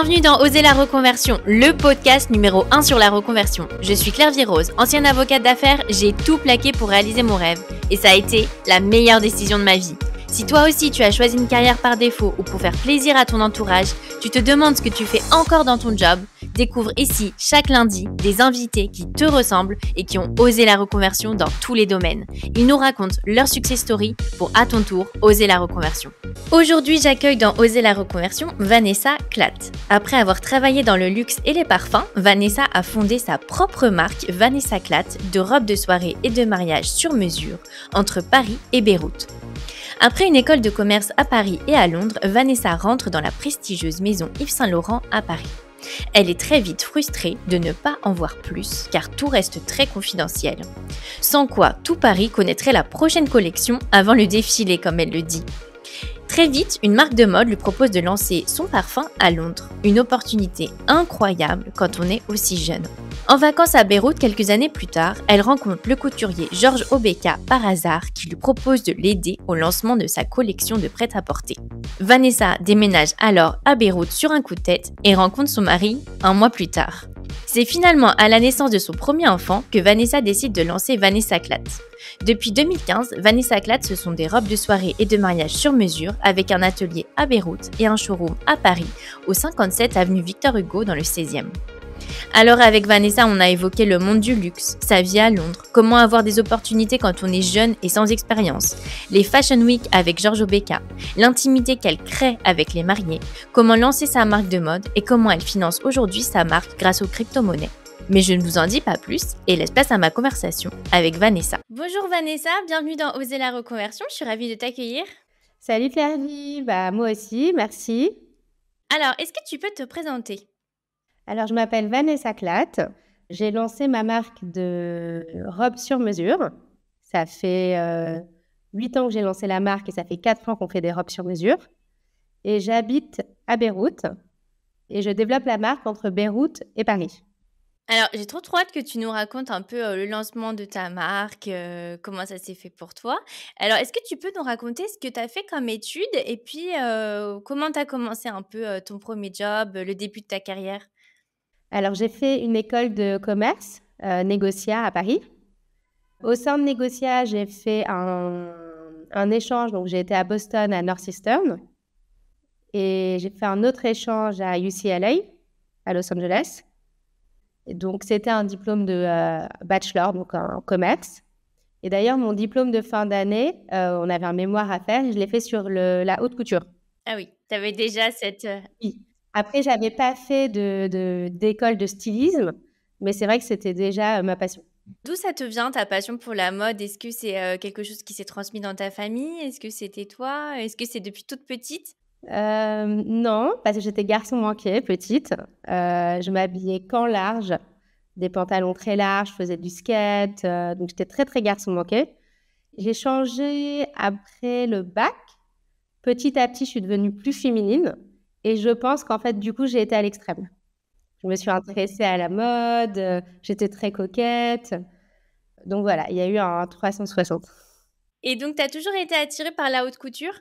Bienvenue dans Oser la reconversion, le podcast numéro 1 sur la reconversion. Je suis Claire Virose, ancienne avocate d'affaires, j'ai tout plaqué pour réaliser mon rêve. Et ça a été la meilleure décision de ma vie. Si toi aussi tu as choisi une carrière par défaut ou pour faire plaisir à ton entourage, tu te demandes ce que tu fais encore dans ton job, découvre ici chaque lundi des invités qui te ressemblent et qui ont osé la reconversion dans tous les domaines. Ils nous racontent leur success story pour à ton tour oser la reconversion. Aujourd'hui, j'accueille dans Oser la reconversion Vanessa Klatt. Après avoir travaillé dans le luxe et les parfums, Vanessa a fondé sa propre marque Vanessa Klatt de robes de soirée et de mariage sur mesure entre Paris et Beyrouth. Après une école de commerce à Paris et à Londres, Vanessa rentre dans la prestigieuse maison Yves Saint Laurent à Paris. Elle est très vite frustrée de ne pas en voir plus, car tout reste très confidentiel. Sans quoi, tout Paris connaîtrait la prochaine collection avant le défilé, comme elle le dit. Très vite, une marque de mode lui propose de lancer son parfum à Londres. Une opportunité incroyable quand on est aussi jeune. En vacances à Beyrouth quelques années plus tard, elle rencontre le couturier Georges Obeka par hasard qui lui propose de l'aider au lancement de sa collection de prêt-à-porter. Vanessa déménage alors à Beyrouth sur un coup de tête et rencontre son mari un mois plus tard. C'est finalement à la naissance de son premier enfant que Vanessa décide de lancer Vanessa Klatt. Depuis 2015, Vanessa Klatt, ce sont des robes de soirée et de mariage sur mesure avec un atelier à Beyrouth et un showroom à Paris, au 57 avenue Victor Hugo dans le 16e. Alors avec Vanessa, on a évoqué le monde du luxe, sa vie à Londres, comment avoir des opportunités quand on est jeune et sans expérience, les Fashion Week avec Georges Obeka, l'intimité qu'elle crée avec les mariés, comment lancer sa marque de mode et comment elle finance aujourd'hui sa marque grâce aux crypto-monnaies. Mais je ne vous en dis pas plus et laisse place à ma conversation avec Vanessa. Bonjour Vanessa, bienvenue dans Oser la reconversion, je suis ravie de t'accueillir. Salut Claire, moi aussi, merci. Alors, est-ce que tu peux te présenter ? Alors, je m'appelle Vanessa Klatt. J'ai lancé ma marque de robes sur mesure. Ça fait 8 ans que j'ai lancé la marque et ça fait 4 ans qu'on fait des robes sur mesure. Et j'habite à Beyrouth et je développe la marque entre Beyrouth et Paris. Alors, j'ai trop hâte que tu nous racontes un peu le lancement de ta marque, comment ça s'est fait pour toi. Alors, est-ce que tu peux nous raconter ce que tu as fait comme études et puis comment tu as commencé un peu ton premier job, le début de ta carrière ? Alors, j'ai fait une école de commerce, Négocia à Paris. Au sein de Négocia, j'ai fait un échange, donc j'ai été à Boston, à Northeastern. Et j'ai fait un autre échange à UCLA, à Los Angeles. Et donc, c'était un diplôme de bachelor, donc en commerce. Et d'ailleurs, mon diplôme de fin d'année, on avait un mémoire à faire et je l'ai fait sur la haute couture. Ah oui, tu avais déjà cette... Oui. Après, je n'avais pas fait d'école de stylisme, mais c'est vrai que c'était déjà ma passion. D'où ça te vient, ta passion pour la mode ? Est-ce que c'est quelque chose qui s'est transmis dans ta famille ? Est-ce que c'était toi ? Est-ce que c'est depuis toute petite ? Non, parce que j'étais garçon manqué, petite. Je m'habillais qu'en large, des pantalons très larges, je faisais du skate, donc j'étais très, très garçon manqué. J'ai changé après le bac. Petit à petit, je suis devenue plus féminine et je pense qu'en fait, du coup, j'ai été à l'extrême. Je me suis intéressée à la mode, j'étais très coquette. Donc voilà, il y a eu un 360. Et donc, tu as toujours été attirée par la haute couture ?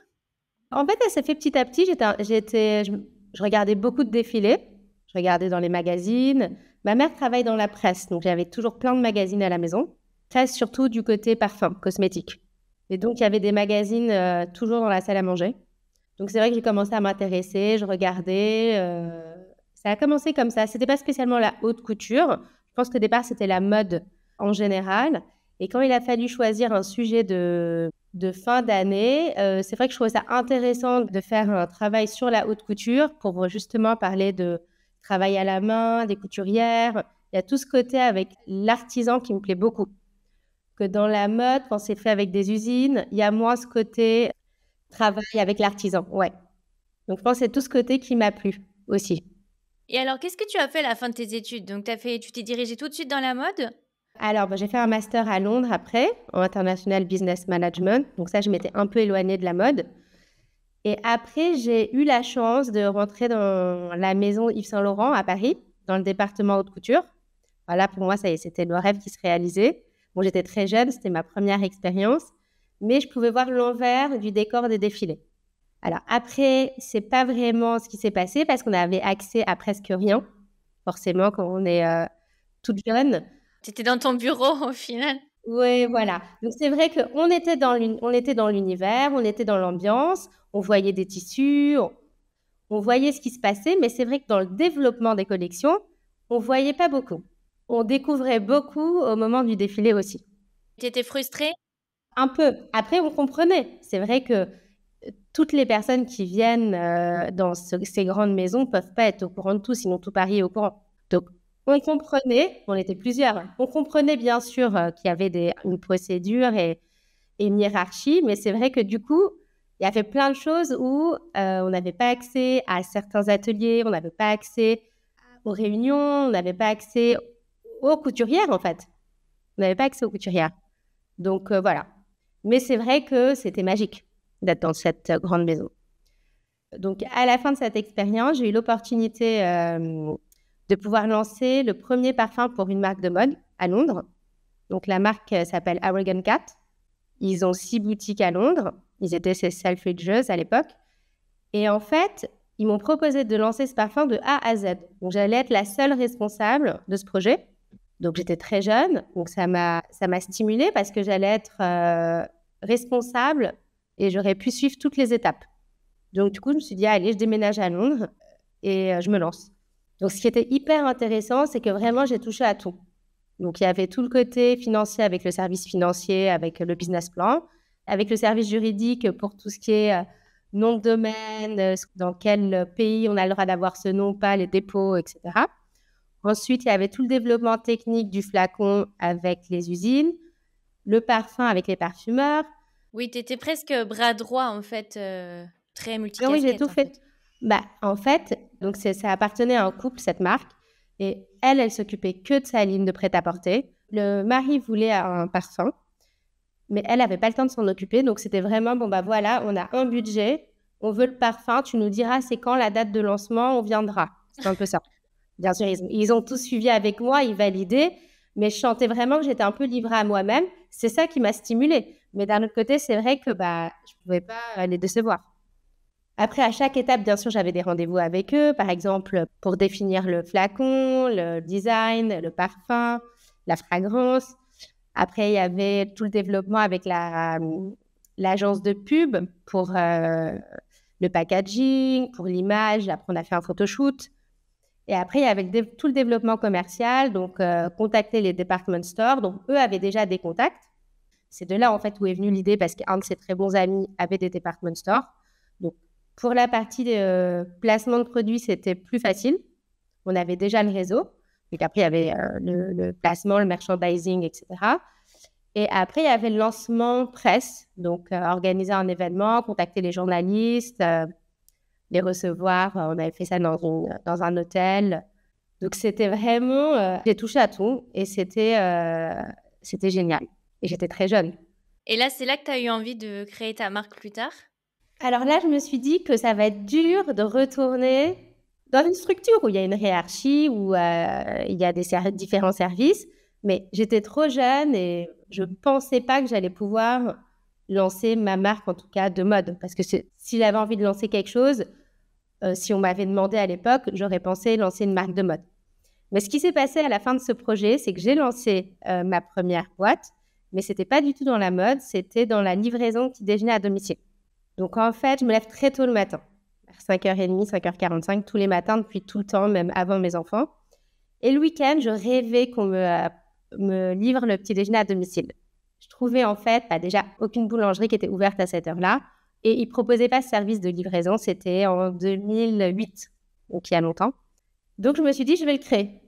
En fait, ça s'est fait petit à petit. Je regardais beaucoup de défilés. Je regardais dans les magazines. Ma mère travaille dans la presse, donc j'avais toujours plein de magazines à la maison. Presse surtout du côté parfum, cosmétique. Et donc, il y avait des magazines toujours dans la salle à manger. Donc, c'est vrai que j'ai commencé à m'intéresser, je regardais. Ça a commencé comme ça. C'était pas spécialement la haute couture. Je pense qu'au départ, c'était la mode en général. Et quand il a fallu choisir un sujet de fin d'année, c'est vrai que je trouvais ça intéressant de faire un travail sur la haute couture pour justement parler de travail à la main, des couturières. Il y a tout ce côté avec l'artisan qui me plaît beaucoup. Que dans la mode, quand c'est fait avec des usines, il y a moins ce côté travail avec l'artisan. Ouais. Donc, je pense que c'est tout ce côté qui m'a plu aussi. Et alors, qu'est-ce que tu as fait à la fin de tes études ? Donc, tu t'es dirigée tout de suite dans la mode ? Alors, j'ai fait un master à Londres après, en International Business Management. Donc ça, je m'étais un peu éloignée de la mode. Et après, j'ai eu la chance de rentrer dans la maison Yves Saint Laurent à Paris, dans le département haute couture. Voilà, pour moi, ça y est, c'était le rêve qui se réalisait. Bon, j'étais très jeune, c'était ma première expérience. Mais je pouvais voir l'envers du décor des défilés. Alors après, c'est pas vraiment ce qui s'est passé parce qu'on avait accès à presque rien, forcément, quand on est toute jeune. Tu étais dans ton bureau au final. Oui, voilà. Donc c'est vrai qu'on était on était dans l'univers, on était dans l'ambiance, on voyait des tissus, on voyait ce qui se passait, mais c'est vrai que dans le développement des collections, on voyait pas beaucoup. On découvrait beaucoup au moment du défilé aussi. Tu étais frustrée? Un peu. Après, on comprenait. C'est vrai que toutes les personnes qui viennent dans ces grandes maisons ne peuvent pas être au courant de tout, sinon tout Paris est au courant. Donc, on comprenait, on était plusieurs, on comprenait bien sûr qu'il y avait une procédure et une hiérarchie, mais c'est vrai que du coup, il y avait plein de choses où on n'avait pas accès à certains ateliers, on n'avait pas accès aux réunions, on n'avait pas accès aux couturières en fait. On n'avait pas accès aux couturières. Donc voilà. Mais c'est vrai que c'était magique d'être dans cette grande maison. Donc à la fin de cette expérience, j'ai eu l'opportunité de pouvoir lancer le premier parfum pour une marque de mode à Londres. Donc la marque s'appelle Arrogant Cat. Ils ont 6 boutiques à Londres. Ils étaient chez Selfridges à l'époque. Et en fait, ils m'ont proposé de lancer ce parfum de A à Z. Donc j'allais être la seule responsable de ce projet. Donc j'étais très jeune, donc ça m'a stimulée parce que j'allais être responsable et j'aurais pu suivre toutes les étapes. Donc du coup, je me suis dit, allez, je déménage à Londres et je me lance. Donc ce qui était hyper intéressant, c'est que vraiment, j'ai touché à tout. Donc il y avait tout le côté financier avec le service financier, avec le business plan, avec le service juridique pour tout ce qui est nom de domaine, dans quel pays on a le droit d'avoir ce nom, pas les dépôts, etc. Ensuite, il y avait tout le développement technique du flacon avec les usines, le parfum avec les parfumeurs. Oui, tu étais presque bras droit, en fait, très Ah oui, j'ai multicasquette, tout en fait. fait. Bah, en fait, donc ça appartenait à un couple, cette marque. Et elle s'occupait que de sa ligne de prêt-à-porter. Le mari voulait un parfum, mais elle n'avait pas le temps de s'en occuper. Donc, c'était vraiment, bon, bah voilà, on a un budget, on veut le parfum, tu nous diras c'est quand la date de lancement, on viendra. C'est un peu ça. Bien sûr, ils ont tous suivi avec moi, ils validaient, mais je sentais vraiment que j'étais un peu livrée à moi-même. C'est ça qui m'a stimulée. Mais d'un autre côté, c'est vrai que bah, je ne pouvais pas les décevoir. Après, à chaque étape, bien sûr, j'avais des rendez-vous avec eux, par exemple, pour définir le flacon, le design, le parfum, la fragrance. Après, il y avait tout le développement avec l'agence de pub pour le packaging, pour l'image. Après, on a fait un photoshoot. Et après, il y avait tout le développement commercial, donc contacter les department stores. Donc, eux avaient déjà des contacts. C'est de là, en fait, où est venue l'idée, parce qu'un de ses très bons amis avait des department stores. Donc, pour la partie placement de produits, c'était plus facile. On avait déjà le réseau. Donc, après, il y avait le placement, le merchandising, etc. Et après, il y avait le lancement presse. Donc, organiser un événement, contacter les journalistes, les recevoir. On avait fait ça dans un hôtel. Donc, c'était vraiment... j'ai touché à tout et c'était génial. Et j'étais très jeune. Et là, c'est là que tu as eu envie de créer ta marque plus tard? Alors là, je me suis dit que ça va être dur de retourner dans une structure où il y a une hiérarchie, où il y a différents services. Mais j'étais trop jeune et je ne pensais pas que j'allais pouvoir lancer ma marque, en tout cas de mode. Parce que si j'avais envie de lancer quelque chose, si on m'avait demandé à l'époque, j'aurais pensé lancer une marque de mode. Mais ce qui s'est passé à la fin de ce projet, c'est que j'ai lancé ma première boîte, mais ce n'était pas du tout dans la mode, c'était dans la livraison petit déjeuner à domicile. Donc en fait, je me lève très tôt le matin, vers 5h30, 5h45, tous les matins, depuis tout le temps, même avant mes enfants. Et le week-end, je rêvais qu'on me livre le petit déjeuner à domicile. Je trouvais en fait déjà aucune boulangerie qui était ouverte à cette heure-là. Et ils ne proposaient pas ce service de livraison, c'était en 2008, donc il y a longtemps. Donc je me suis dit, je vais le créer.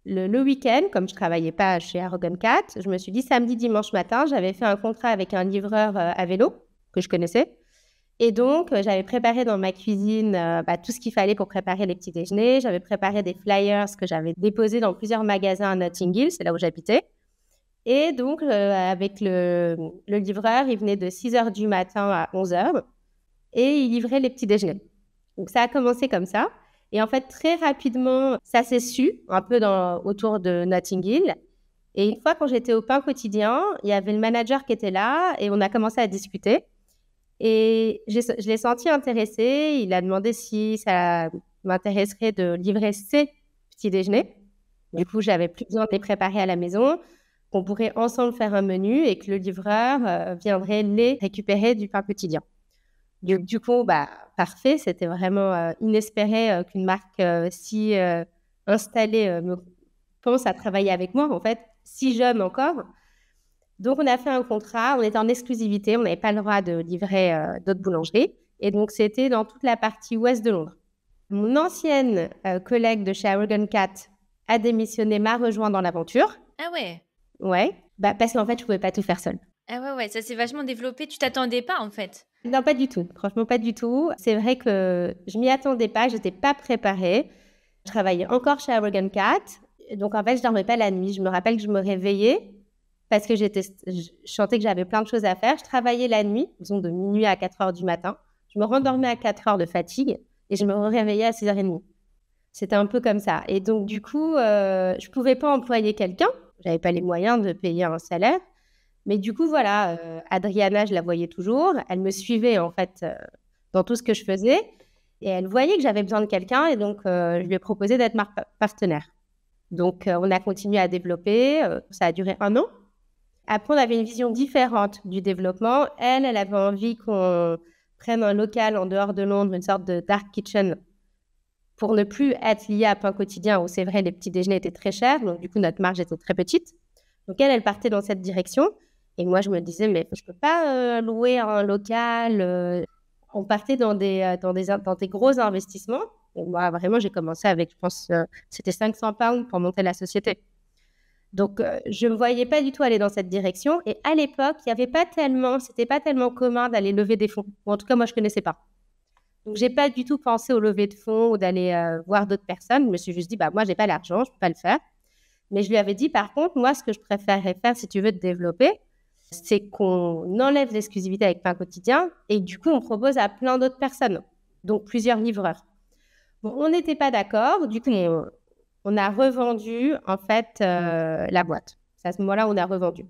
Le week-end, comme je ne travaillais pas chez Arrogant Cat, je me suis dit samedi, dimanche matin, j'avais fait un contrat avec un livreur à vélo que je connaissais. Et donc, j'avais préparé dans ma cuisine tout ce qu'il fallait pour préparer les petits déjeuners. J'avais préparé des flyers que j'avais déposés dans plusieurs magasins à Notting Hill, c'est là où j'habitais. Et donc, avec le livreur, il venait de 6h du matin à 11h et il livrait les petits déjeuners. Donc, ça a commencé comme ça. Et en fait, très rapidement, ça s'est su un peu autour de Notting Hill. Et une fois, quand j'étais au pain quotidien, il y avait le manager qui était là et on a commencé à discuter. Et je l'ai senti intéressé. Il a demandé si ça m'intéresserait de livrer ses petits déjeuners. Du coup, j'avais plus besoin de les préparer à la maison, qu'on pourrait ensemble faire un menu et que le livreur viendrait les récupérer du pain quotidien. Du coup, parfait. C'était vraiment inespéré qu'une marque si installée me pense à travailler avec moi, en fait, si jeune encore. Donc, on a fait un contrat, on était en exclusivité, on n'avait pas le droit de livrer d'autres boulangeries. Et donc, c'était dans toute la partie ouest de Londres. Mon ancienne collègue de chez Aragon Cat a démissionné, m'a rejoint dans l'aventure. Ah ouais. Ouais, parce qu'en fait, je ne pouvais pas tout faire seule. Ah ouais, ça s'est vachement développé. Tu t'attendais pas, en fait? Non, pas du tout. Franchement, pas du tout. C'est vrai que je m'y attendais pas, je n'étais pas préparée. Je travaillais encore chez Aragon Cat. Donc, en fait, je ne dormais pas la nuit. Je me rappelle que je me réveillais parce que je sentais que j'avais plein de choses à faire. Je travaillais la nuit, disons de minuit à 4 heures du matin. Je me rendormais à 4 heures de fatigue et je me réveillais à 6h30. C'était un peu comme ça. Et donc, du coup, je ne pouvais pas employer quelqu'un. Je n'avais pas les moyens de payer un salaire. Mais du coup, voilà, Adriana, je la voyais toujours. Elle me suivait, en fait, dans tout ce que je faisais. Et elle voyait que j'avais besoin de quelqu'un. Et donc, je lui ai proposé d'être ma partenaire. Donc, on a continué à développer. Ça a duré 1 an. Après, on avait une vision différente du développement. Elle avait envie qu'on prenne un local en dehors de Londres, une sorte de dark kitchen, pour ne plus être liée à pain quotidien, où c'est vrai, les petits déjeuners étaient très chers. Donc, du coup, notre marge était très petite. Donc, elle partait dans cette direction. Et moi, je me disais, mais je ne peux pas louer un local. On partait dans des gros investissements. Et moi, vraiment, j'ai commencé avec, je pense, c'était 500 pounds pour monter la société. Donc, je ne me voyais pas du tout aller dans cette direction. Et à l'époque, c'était pas tellement commun d'aller lever des fonds. Ou en tout cas, moi, je ne connaissais pas. Donc, je n'ai pas du tout pensé au lever de fonds ou d'aller voir d'autres personnes. Je me suis juste dit, moi, je n'ai pas l'argent, je ne peux pas le faire. Mais je lui avais dit, par contre, moi, ce que je préférerais faire, si tu veux te développer, c'est qu'on enlève l'exclusivité avec pain quotidien et du coup, on propose à plein d'autres personnes, donc plusieurs livreurs. Bon, on n'était pas d'accord. Du coup, on a revendu, en fait, la boîte. C'est à ce moment-là, on a revendu.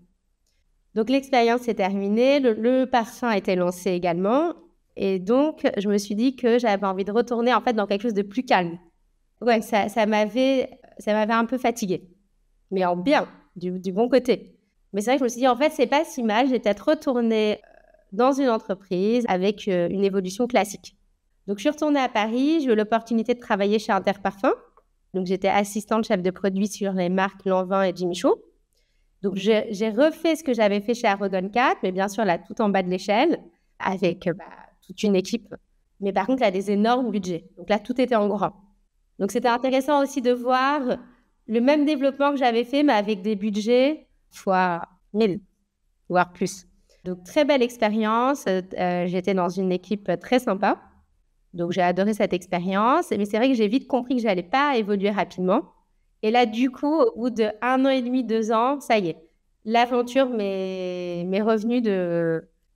Donc, l'expérience est terminée. Le parfum a été lancé également. Et donc, je me suis dit que j'avais envie de retourner, en fait, dans quelque chose de plus calme. Ouais, ça m'avait un peu fatiguée. Mais en bien, du bon côté. Mais c'est vrai que je me suis dit, en fait, c'est pas si mal. J'ai peut-être retourné dans une entreprise avec une évolution classique. Donc, je suis retournée à Paris. J'ai eu l'opportunité de travailler chez Interparfums. Donc, j'étais assistante chef de produit sur les marques Lanvin et Jimmy Choo. Donc, j'ai refait ce que j'avais fait chez Aragon Cat, mais bien sûr, là, tout en bas de l'échelle, avec toute une équipe. Mais par contre, là, des énormes budgets. Donc là, tout était en grand. Donc, c'était intéressant aussi de voir le même développement que j'avais fait, mais avec des budgets fois 1000, voire plus. Donc, très belle expérience. J'étais dans une équipe très sympa. Donc, j'ai adoré cette expérience. Mais c'est vrai que j'ai vite compris que je n'allais pas évoluer rapidement. Et là, du coup, au bout de 1 an et demi, 2 ans, ça y est. L'aventure m'est revenue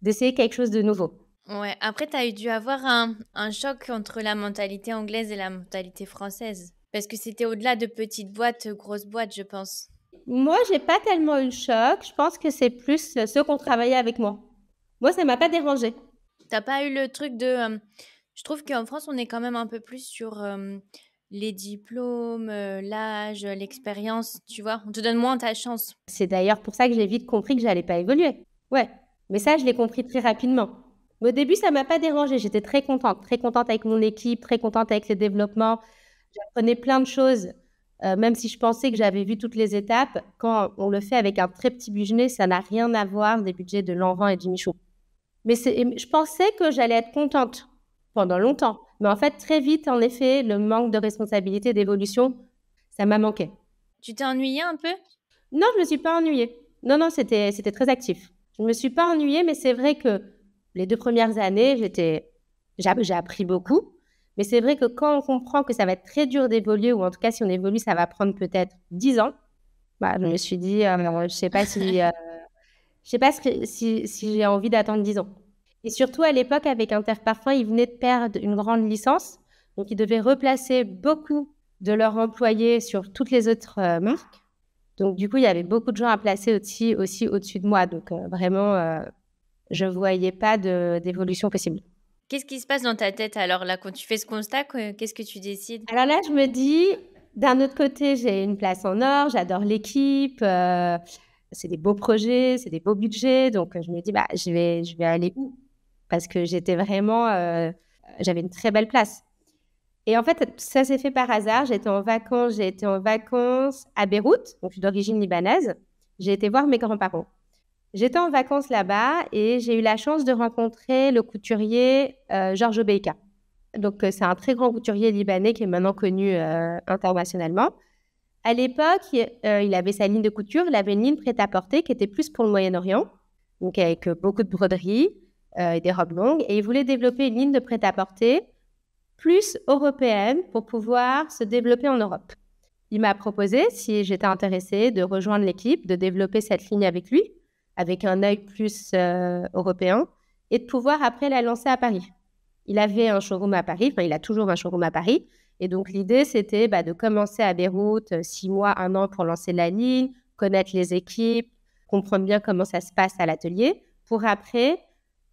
d'essayer quelque chose de nouveau. Ouais, après, tu as dû avoir un choc entre la mentalité anglaise et la mentalité française. Parce que c'était au-delà de petites boîtes, grosses boîtes, je pense. Moi, j'ai pas tellement eu le choc. Je pense que c'est plus ceux qui ont travaillé avec moi. Moi, ça m'a pas dérangé. T'as pas eu le truc de... je trouve qu'en France, on est quand même un peu plus sur les diplômes, l'âge, l'expérience, tu vois. On te donne moins ta chance. C'est d'ailleurs pour ça que j'ai vite compris que j'allais pas évoluer. Ouais, mais ça, je l'ai compris très rapidement. Mais au début, ça m'a pas dérangé. J'étais très contente avec mon équipe, très contente avec les développements. J'apprenais plein de choses. Même si je pensais que j'avais vu toutes les étapes, quand on le fait avec un très petit budget, ça n'a rien à voir des budgets de Lanvin et Jimmy Choo. Mais je pensais que j'allais être contente pendant longtemps. Mais en fait, très vite, en effet, le manque de responsabilité, d'évolution, ça m'a manqué. Tu t'es ennuyée un peu? Non, je ne me suis pas ennuyée. Non, c'était très actif. Je ne me suis pas ennuyée, mais c'est vrai que les 2 premières années, j'ai appris beaucoup. Mais c'est vrai que quand on comprend que ça va être très dur d'évoluer, ou en tout cas, si on évolue, ça va prendre peut-être 10 ans, je me suis dit, je ne sais pas si j'ai envie d'attendre 10 ans. Et surtout, à l'époque, avec Interparfums, ils venaient de perdre une grande licence. Donc, ils devaient replacer beaucoup de leurs employés sur toutes les autres marques. Donc, du coup, il y avait beaucoup de gens à placer aussi au-dessus de moi. Donc, vraiment, je ne voyais pas d'évolution possible. Qu'est-ce qui se passe dans ta tête alors là quand tu fais ce constat, qu'est-ce que tu décides? Alors là, je me dis, d'un autre côté, j'ai une place en or, j'adore l'équipe, c'est des beaux projets, c'est des beaux budgets, donc je me dis, bah, je vais aller où? Parce que j'avais une très belle place. Et en fait, ça s'est fait par hasard. J'ai été en vacances à Beyrouth, donc je suis d'origine libanaise. J'ai été voir mes grands-parents. J'étais en vacances là-bas et j'ai eu la chance de rencontrer le couturier Georges Beika. Donc, c'est un très grand couturier libanais qui est maintenant connu internationalement. À l'époque, il avait sa ligne de couture. Il avait une ligne prêt-à-porter qui était plus pour le Moyen-Orient, donc avec beaucoup de broderies et des robes longues. Et il voulait développer une ligne de prêt-à-porter plus européenne pour pouvoir se développer en Europe. Il m'a proposé, si j'étais intéressée, de rejoindre l'équipe, de développer cette ligne avec lui, avec un œil plus européen, et de pouvoir après la lancer à Paris. Il avait un showroom à Paris, enfin il a toujours un showroom à Paris, et donc l'idée c'était de commencer à Beyrouth, 6 mois, 1 an pour lancer la ligne, connaître les équipes, comprendre bien comment ça se passe à l'atelier, pour après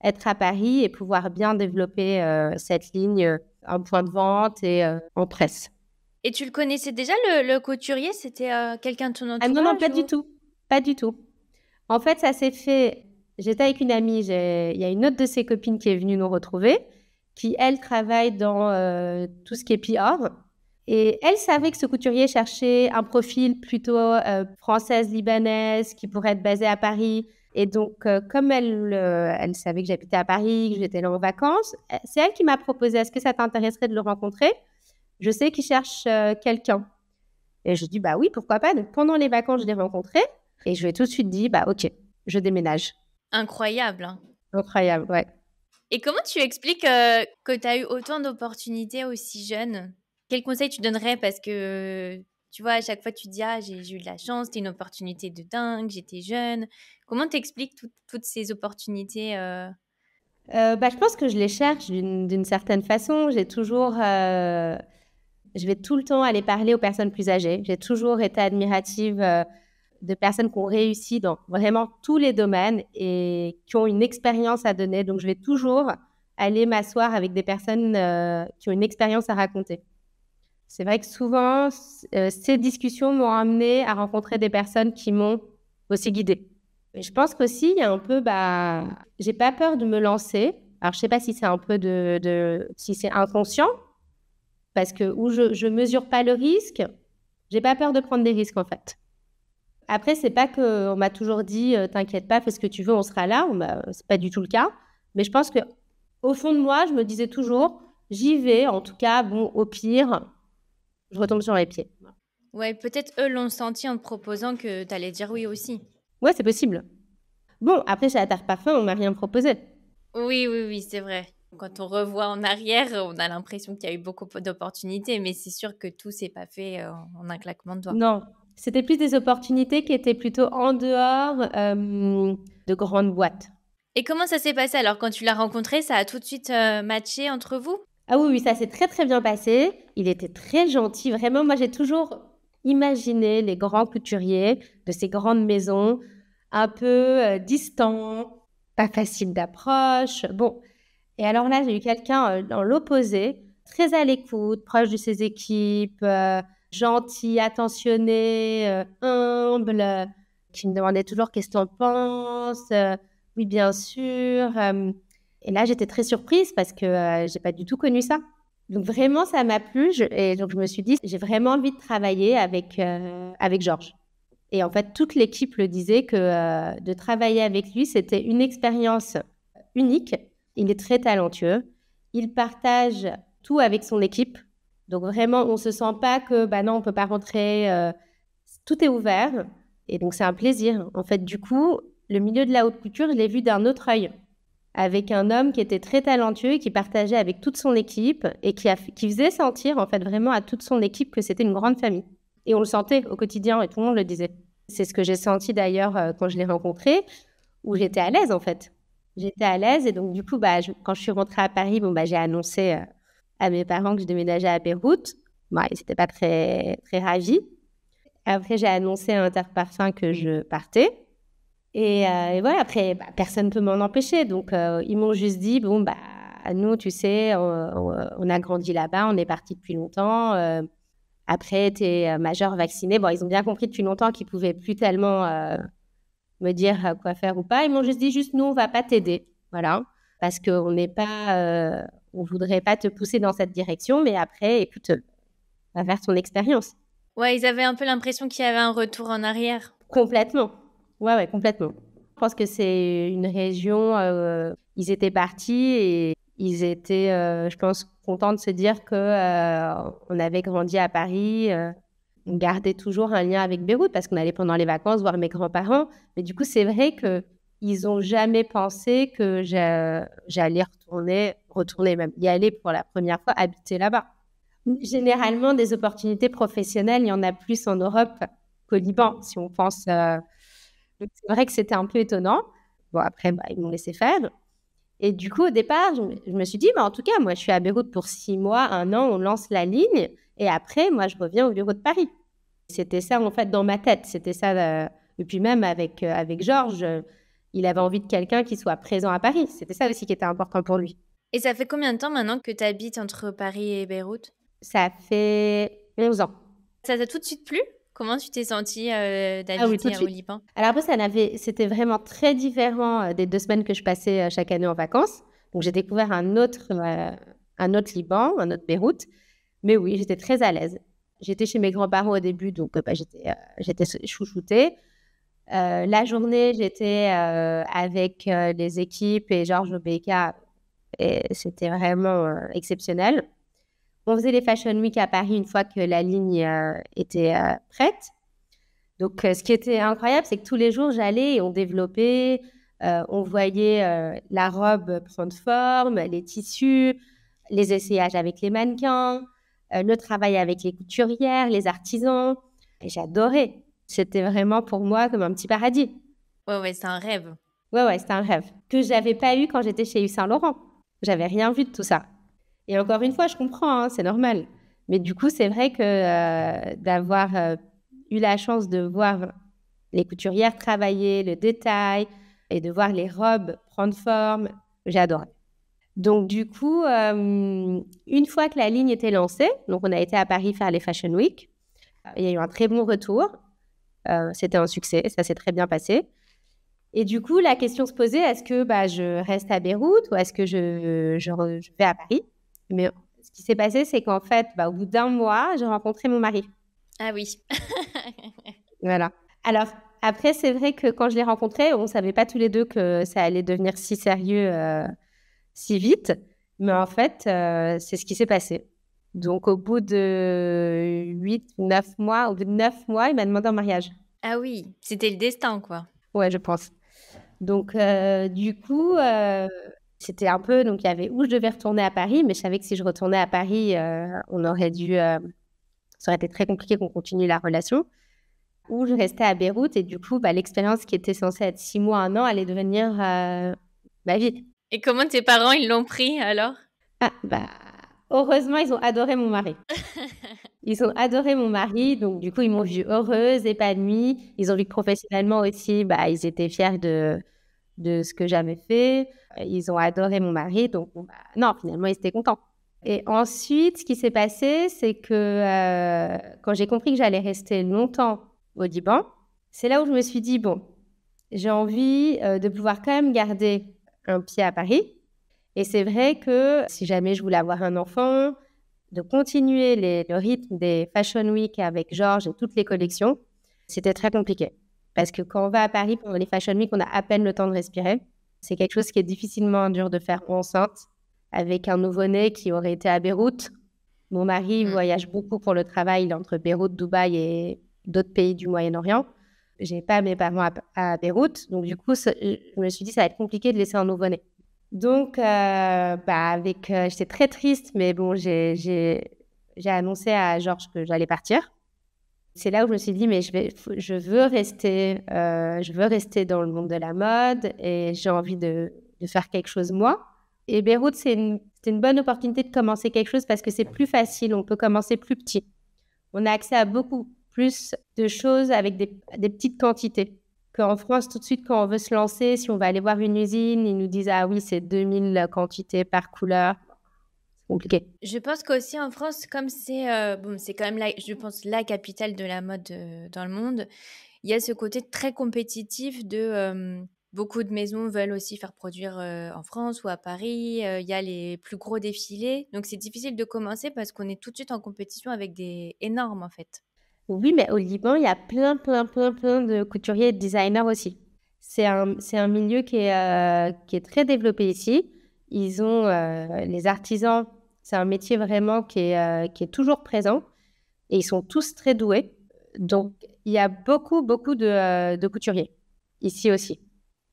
être à Paris et pouvoir bien développer cette ligne, un point de vente et en presse. Et tu le connaissais déjà, le couturier? C'était quelqu'un de ton Ah non, entourage pas du tout. Pas du tout. En fait, ça s'est fait... J'étais avec une amie, il y a une autre de ses copines qui est venue nous retrouver, qui, elle, travaille dans tout ce qui est PR. Et elle savait que ce couturier cherchait un profil plutôt française-libanaise, qui pourrait être basé à Paris. Et donc, comme elle savait que j'habitais à Paris, que j'étais là en vacances, c'est elle qui m'a proposé, est-ce que ça t'intéresserait de le rencontrer? Je sais qu'il cherche quelqu'un. Et je dis, bah oui, pourquoi pas. Donc, pendant les vacances, je l'ai rencontré et je lui ai tout de suite dit, bah ok, je déménage. Incroyable, hein. Incroyable, ouais. Et comment tu expliques que tu as eu autant d'opportunités aussi jeune? Quel conseil tu donnerais? Parce que, tu vois, à chaque fois, tu dis, ah, j'ai eu de la chance, c'était une opportunité de dingue, j'étais jeune. Comment t'expliques toutes ces opportunités Je pense que je les cherche d'une certaine façon. Je vais tout le temps aller parler aux personnes plus âgées. J'ai toujours été admirative de personnes qui ont réussi dans vraiment tous les domaines et qui ont une expérience à donner. Donc, je vais toujours aller m'asseoir avec des personnes qui ont une expérience à raconter. C'est vrai que souvent, ces discussions m'ont amenée à rencontrer des personnes qui m'ont aussi guidée. Et je pense qu'aussi, il y a un peu, j'ai pas peur de me lancer. Alors, je sais pas si c'est un peu si c'est inconscient, parce que où je mesure pas le risque, j'ai pas peur de prendre des risques, en fait. Après, c'est pas qu'on m'a toujours dit, t'inquiète pas, fais ce que tu veux, on sera là. C'est pas du tout le cas. Mais je pense que au fond de moi, je me disais toujours, j'y vais. En tout cas, bon, au pire, je retombe sur les pieds. Ouais, peut-être eux l'ont senti en te proposant que tu allais dire oui aussi. Ouais, c'est possible. Bon, après, chez Atar Parfum, on m'a rien proposé. Oui, c'est vrai. Quand on revoit en arrière, on a l'impression qu'il y a eu beaucoup d'opportunités, mais c'est sûr que tout s'est pas fait en un claquement de doigts. Non, c'était plus des opportunités qui étaient plutôt en dehors de grandes boîtes. Et comment ça s'est passé alors quand tu l'as rencontré? Ça a tout de suite matché entre vous? Ah oui, ça s'est très très bien passé. Il était très gentil. Vraiment, moi j'ai toujours imaginé les grands couturiers de ces grandes maisons, un peu distants, pas facile d'approche. Bon, et alors là, j'ai eu quelqu'un dans l'opposé, très à l'écoute, proche de ses équipes, gentil, attentionné, humble, qui me demandait toujours qu'est-ce que tu en penses. Oui, bien sûr. Et là, j'étais très surprise parce que j'ai pas du tout connu ça. Donc vraiment, ça m'a plu. Et donc, je me suis dit, j'ai vraiment envie de travailler avec Georges. Et en fait, toute l'équipe le disait que de travailler avec lui, c'était une expérience unique. Il est très talentueux. Il partage tout avec son équipe. Donc vraiment, on ne se sent pas que, non, on ne peut pas rentrer. Tout est ouvert. Et donc, c'est un plaisir. En fait, du coup, le milieu de la haute couture, je l'ai vu d'un autre œil, avec un homme qui était très talentueux et qui partageait avec toute son équipe et qui faisait sentir, en fait, vraiment à toute son équipe que c'était une grande famille. Et on le sentait au quotidien et tout le monde le disait. C'est ce que j'ai senti d'ailleurs quand je l'ai rencontré, où j'étais à l'aise, en fait. J'étais à l'aise et donc, du coup, quand je suis rentrée à Paris, j'ai annoncé à mes parents que je déménageais à Beyrouth. Ils n'étaient pas très, très ravis. Après, j'ai annoncé à Interparfum que je partais. Et voilà, après, personne ne peut m'en empêcher. Donc, ils m'ont juste dit, bon, nous, tu sais, on a grandi là-bas, on est parti depuis longtemps. Après, tu es majeur vacciné. Bon, ils ont bien compris depuis longtemps qu'ils ne pouvaient plus tellement me dire quoi faire ou pas. Ils m'ont juste dit, nous, on ne va pas t'aider. Voilà. Parce qu'on n'est pas, on ne voudrait pas te pousser dans cette direction. Mais après, écoute, va faire ton expérience. Ouais, ils avaient un peu l'impression qu'il y avait un retour en arrière. Complètement. Ouais, complètement. Je pense que c'est une région, ils étaient partis et ils étaient, je pense, contents de se dire que on avait grandi à Paris. On gardait toujours un lien avec Beyrouth parce qu'on allait pendant les vacances voir mes grands-parents. Mais du coup, c'est vrai qu'ils n'ont jamais pensé que j'allais retourner même, y aller pour la première fois, habiter là-bas. Généralement, des opportunités professionnelles, il y en a plus en Europe qu'au Liban, si on pense. Donc, c'est vrai que c'était un peu étonnant. Bon, après, ils m'ont laissé faire. Et du coup, au départ, je me suis dit, en tout cas, moi, je suis à Beyrouth pour 6 mois, 1 an, on lance la ligne. Et après, moi, je reviens au bureau de Paris. C'était ça, en fait, dans ma tête. C'était ça. Et puis même avec Georges, il avait envie de quelqu'un qui soit présent à Paris. C'était ça aussi qui était important pour lui. Et ça fait combien de temps maintenant que tu habites entre Paris et Beyrouth? Ça fait 11 ans. Ça t'a tout de suite plu? Comment tu t'es sentie Ah oui, tout de d'habiter au suite. Liban? Alors après, c'était vraiment très différent des 2 semaines que je passais chaque année en vacances. Donc, j'ai découvert un autre Liban, un autre Beyrouth. Mais oui, j'étais très à l'aise. J'étais chez mes grands-parents au début, donc j'étais chouchoutée. La journée, j'étais avec les équipes et Georges Obeka, et c'était vraiment exceptionnel. On faisait les Fashion Week à Paris une fois que la ligne était prête. Donc, ce qui était incroyable, c'est que tous les jours, j'allais et on développait, on voyait la robe prendre forme, les tissus, les essayages avec les mannequins, le travail avec les couturières, les artisans. Et j'adorais. C'était vraiment pour moi comme un petit paradis. Ouais, c'est un rêve. Ouais, c'était un rêve que j'avais pas eu quand j'étais chez Yves Saint Laurent. J'avais rien vu de tout ça. Et encore une fois, je comprends, hein, c'est normal. Mais du coup, c'est vrai que d'avoir eu la chance de voir les couturières travailler, le détail, et de voir les robes prendre forme, j'ai adoré. Donc, du coup, une fois que la ligne était lancée, donc on a été à Paris faire les Fashion Week, il y a eu un très bon retour. C'était un succès, ça s'est très bien passé. Et du coup, la question se posait, est-ce que je reste à Beyrouth ou est-ce que je vais à Paris? Mais ce qui s'est passé, c'est qu'en fait, au bout d'1 mois, j'ai rencontré mon mari. Ah oui. Voilà. Alors, après, c'est vrai que quand je l'ai rencontré, on ne savait pas tous les deux que ça allait devenir si sérieux si vite. Mais en fait, c'est ce qui s'est passé. Donc, au bout de 8 ou 9 mois, il m'a demandé en mariage. Ah oui, c'était le destin, quoi. Ouais, je pense. Donc, du coup, c'était un peu... Donc, il y avait où je devais retourner à Paris, mais je savais que si je retournais à Paris, on aurait dû... ça aurait été très compliqué qu'on continue la relation. Ou je restais à Beyrouth et du coup, l'expérience qui était censée être 6 mois, 1 an, allait devenir ma vie. Et comment tes parents, ils l'ont pris, alors? Ah, heureusement, ils ont adoré mon mari. Ils ont adoré mon mari, donc du coup, ils m'ont vue heureuse, épanouie. Ils ont vu que professionnellement aussi, ils étaient fiers de ce que j'avais fait. Ils ont adoré mon mari, donc non, finalement, ils étaient contents. Et ensuite, ce qui s'est passé, c'est que quand j'ai compris que j'allais rester longtemps au Liban, c'est là où je me suis dit, bon, j'ai envie de pouvoir quand même garder un pied à Paris. Et c'est vrai que si jamais je voulais avoir un enfant, de continuer le rythme des Fashion Week avec Georges et toutes les collections, c'était très compliqué. Parce que quand on va à Paris pendant les Fashion Week, on a à peine le temps de respirer. C'est quelque chose qui est difficilement dur de faire enceinte avec un nouveau-né qui aurait été à Beyrouth. Mon mari voyage beaucoup pour le travail, il est entre Beyrouth, Dubaï et d'autres pays du Moyen-Orient. Je n'ai pas mes parents à Beyrouth, donc du coup, je me suis dit ça va être compliqué de laisser un nouveau-né. Donc, j'étais très triste, mais bon, j'ai annoncé à Georges que j'allais partir. C'est là où je me suis dit, mais je veux rester dans le monde de la mode et j'ai envie de faire quelque chose moi. Et Beyrouth, c'est une bonne opportunité de commencer quelque chose parce que c'est plus facile, on peut commencer plus petit. On a accès à beaucoup plus de choses avec des petites quantités qu'en France, tout de suite, quand on veut se lancer, si on va aller voir une usine, ils nous disent « Ah oui, c'est 2000 quantités par couleur. » C'est compliqué. Je pense qu'aussi en France, comme c'est quand même je pense la capitale de la mode dans le monde, il y a ce côté très compétitif de beaucoup de maisons veulent aussi faire produire en France ou à Paris. Il y a les plus gros défilés, donc c'est difficile de commencer parce qu'on est tout de suite en compétition avec des énormes en fait. Oui, mais au Liban, il y a plein, plein, plein, plein de couturiers et de designers aussi. C'est un milieu qui est très développé ici. Ils ont les artisans, c'est un métier vraiment qui est toujours présent et ils sont tous très doués. Donc, il y a beaucoup, beaucoup de couturiers ici aussi.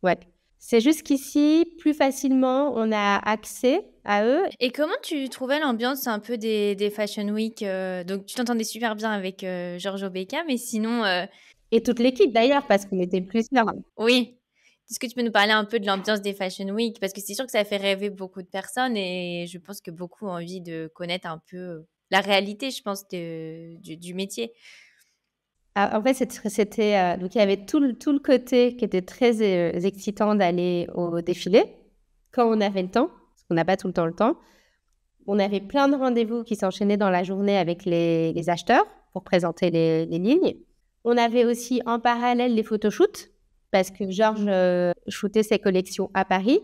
Ouais. C'est juste qu'ici, plus facilement, on a accès à eux. Et comment tu trouvais l'ambiance un peu des Fashion Week donc tu t'entendais super bien avec Giorgio Becca, mais sinon, Et toute l'équipe d'ailleurs, parce qu'on était plusieurs. oui. Est-ce que tu peux nous parler un peu de l'ambiance des Fashion Week? Parce que c'est sûr que ça fait rêver beaucoup de personnes et je pense que beaucoup ont envie de connaître un peu la réalité, je pense, du métier. En fait, c'était donc il y avait tout le côté qui était très excitant d'aller au défilé quand on avait le temps, parce qu'on n'a pas tout le temps le temps. On avait plein de rendez-vous qui s'enchaînaient dans la journée avec les acheteurs pour présenter les lignes. On avait aussi en parallèle les photoshoots, parce que Georges shootait ses collections à Paris.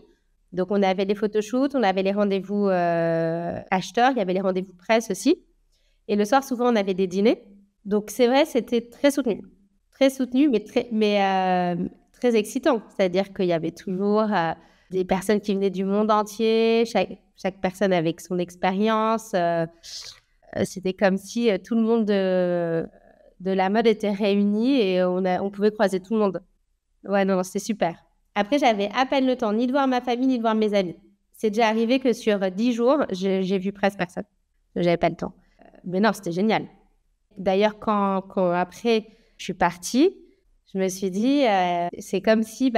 Donc, on avait les photoshoots, on avait les rendez-vous acheteurs, il y avait les rendez-vous presse aussi. Et le soir, souvent, on avait des dîners. Donc, c'est vrai, c'était très soutenu, très excitant. C'est-à-dire qu'il y avait toujours des personnes qui venaient du monde entier, chaque personne avec son expérience. C'était comme si tout le monde de la mode était réuni et on pouvait croiser tout le monde. Ouais, non, c'était super. Après, j'avais à peine le temps ni de voir ma famille, ni de voir mes amis. C'est déjà arrivé que sur 10 jours, j'ai vu presque personne. J'avais pas le temps. Mais non, c'était génial. D'ailleurs, quand après, je suis partie, je me suis dit, c'est comme si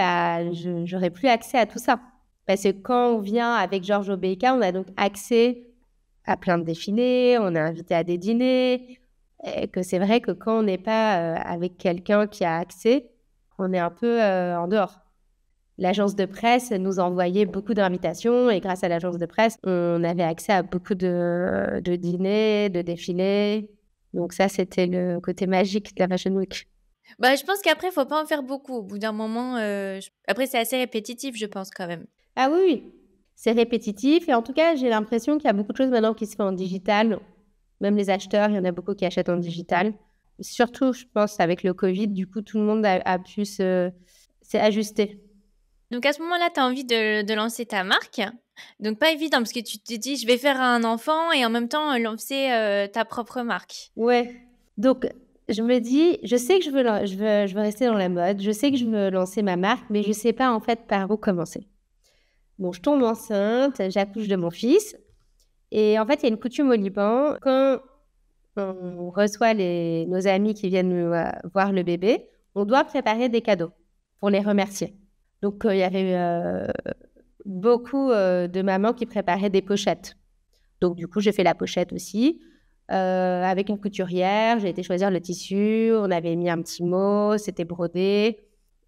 j'aurais plus accès à tout ça. Parce que quand on vient avec Giorgio Becca, on a donc accès à plein de défilés, on est invité à des dîners, et que c'est vrai que quand on n'est pas avec quelqu'un qui a accès, on est un peu en dehors. L'agence de presse nous envoyait beaucoup d'invitations et grâce à l'agence de presse, on avait accès à beaucoup de dîners, de défilés. Donc ça, c'était le côté magique de la Fashion Week. Bah, je pense qu'après, il faut pas en faire beaucoup. Au bout d'un moment, après, c'est assez répétitif, je pense quand même. Ah oui, oui, c'est répétitif. Et en tout cas, j'ai l'impression qu'il y a beaucoup de choses maintenant qui se font en digital. Même les acheteurs, il y en a beaucoup qui achètent en digital. Surtout, je pense, avec le Covid, du coup, tout le monde a pu s'est ajusté. Donc à ce moment-là, tu as envie de lancer ta marque. Donc pas évident parce que tu te dis, je vais faire un enfant et en même temps lancer ta propre marque. Ouais. Donc, je me dis, je sais que je veux rester dans la mode, je sais que je veux lancer ma marque, mais je ne sais pas en fait par où commencer. Bon, je tombe enceinte, j'accouche de mon fils. Et en fait, il y a une coutume au Liban. Quand on reçoit nos amis qui viennent voir le bébé, on doit préparer des cadeaux pour les remercier. Donc, il y avait beaucoup de mamans qui préparaient des pochettes. Donc, du coup, j'ai fait la pochette aussi. Avec une couturière, j'ai été choisir le tissu, on avait mis un petit mot, c'était brodé.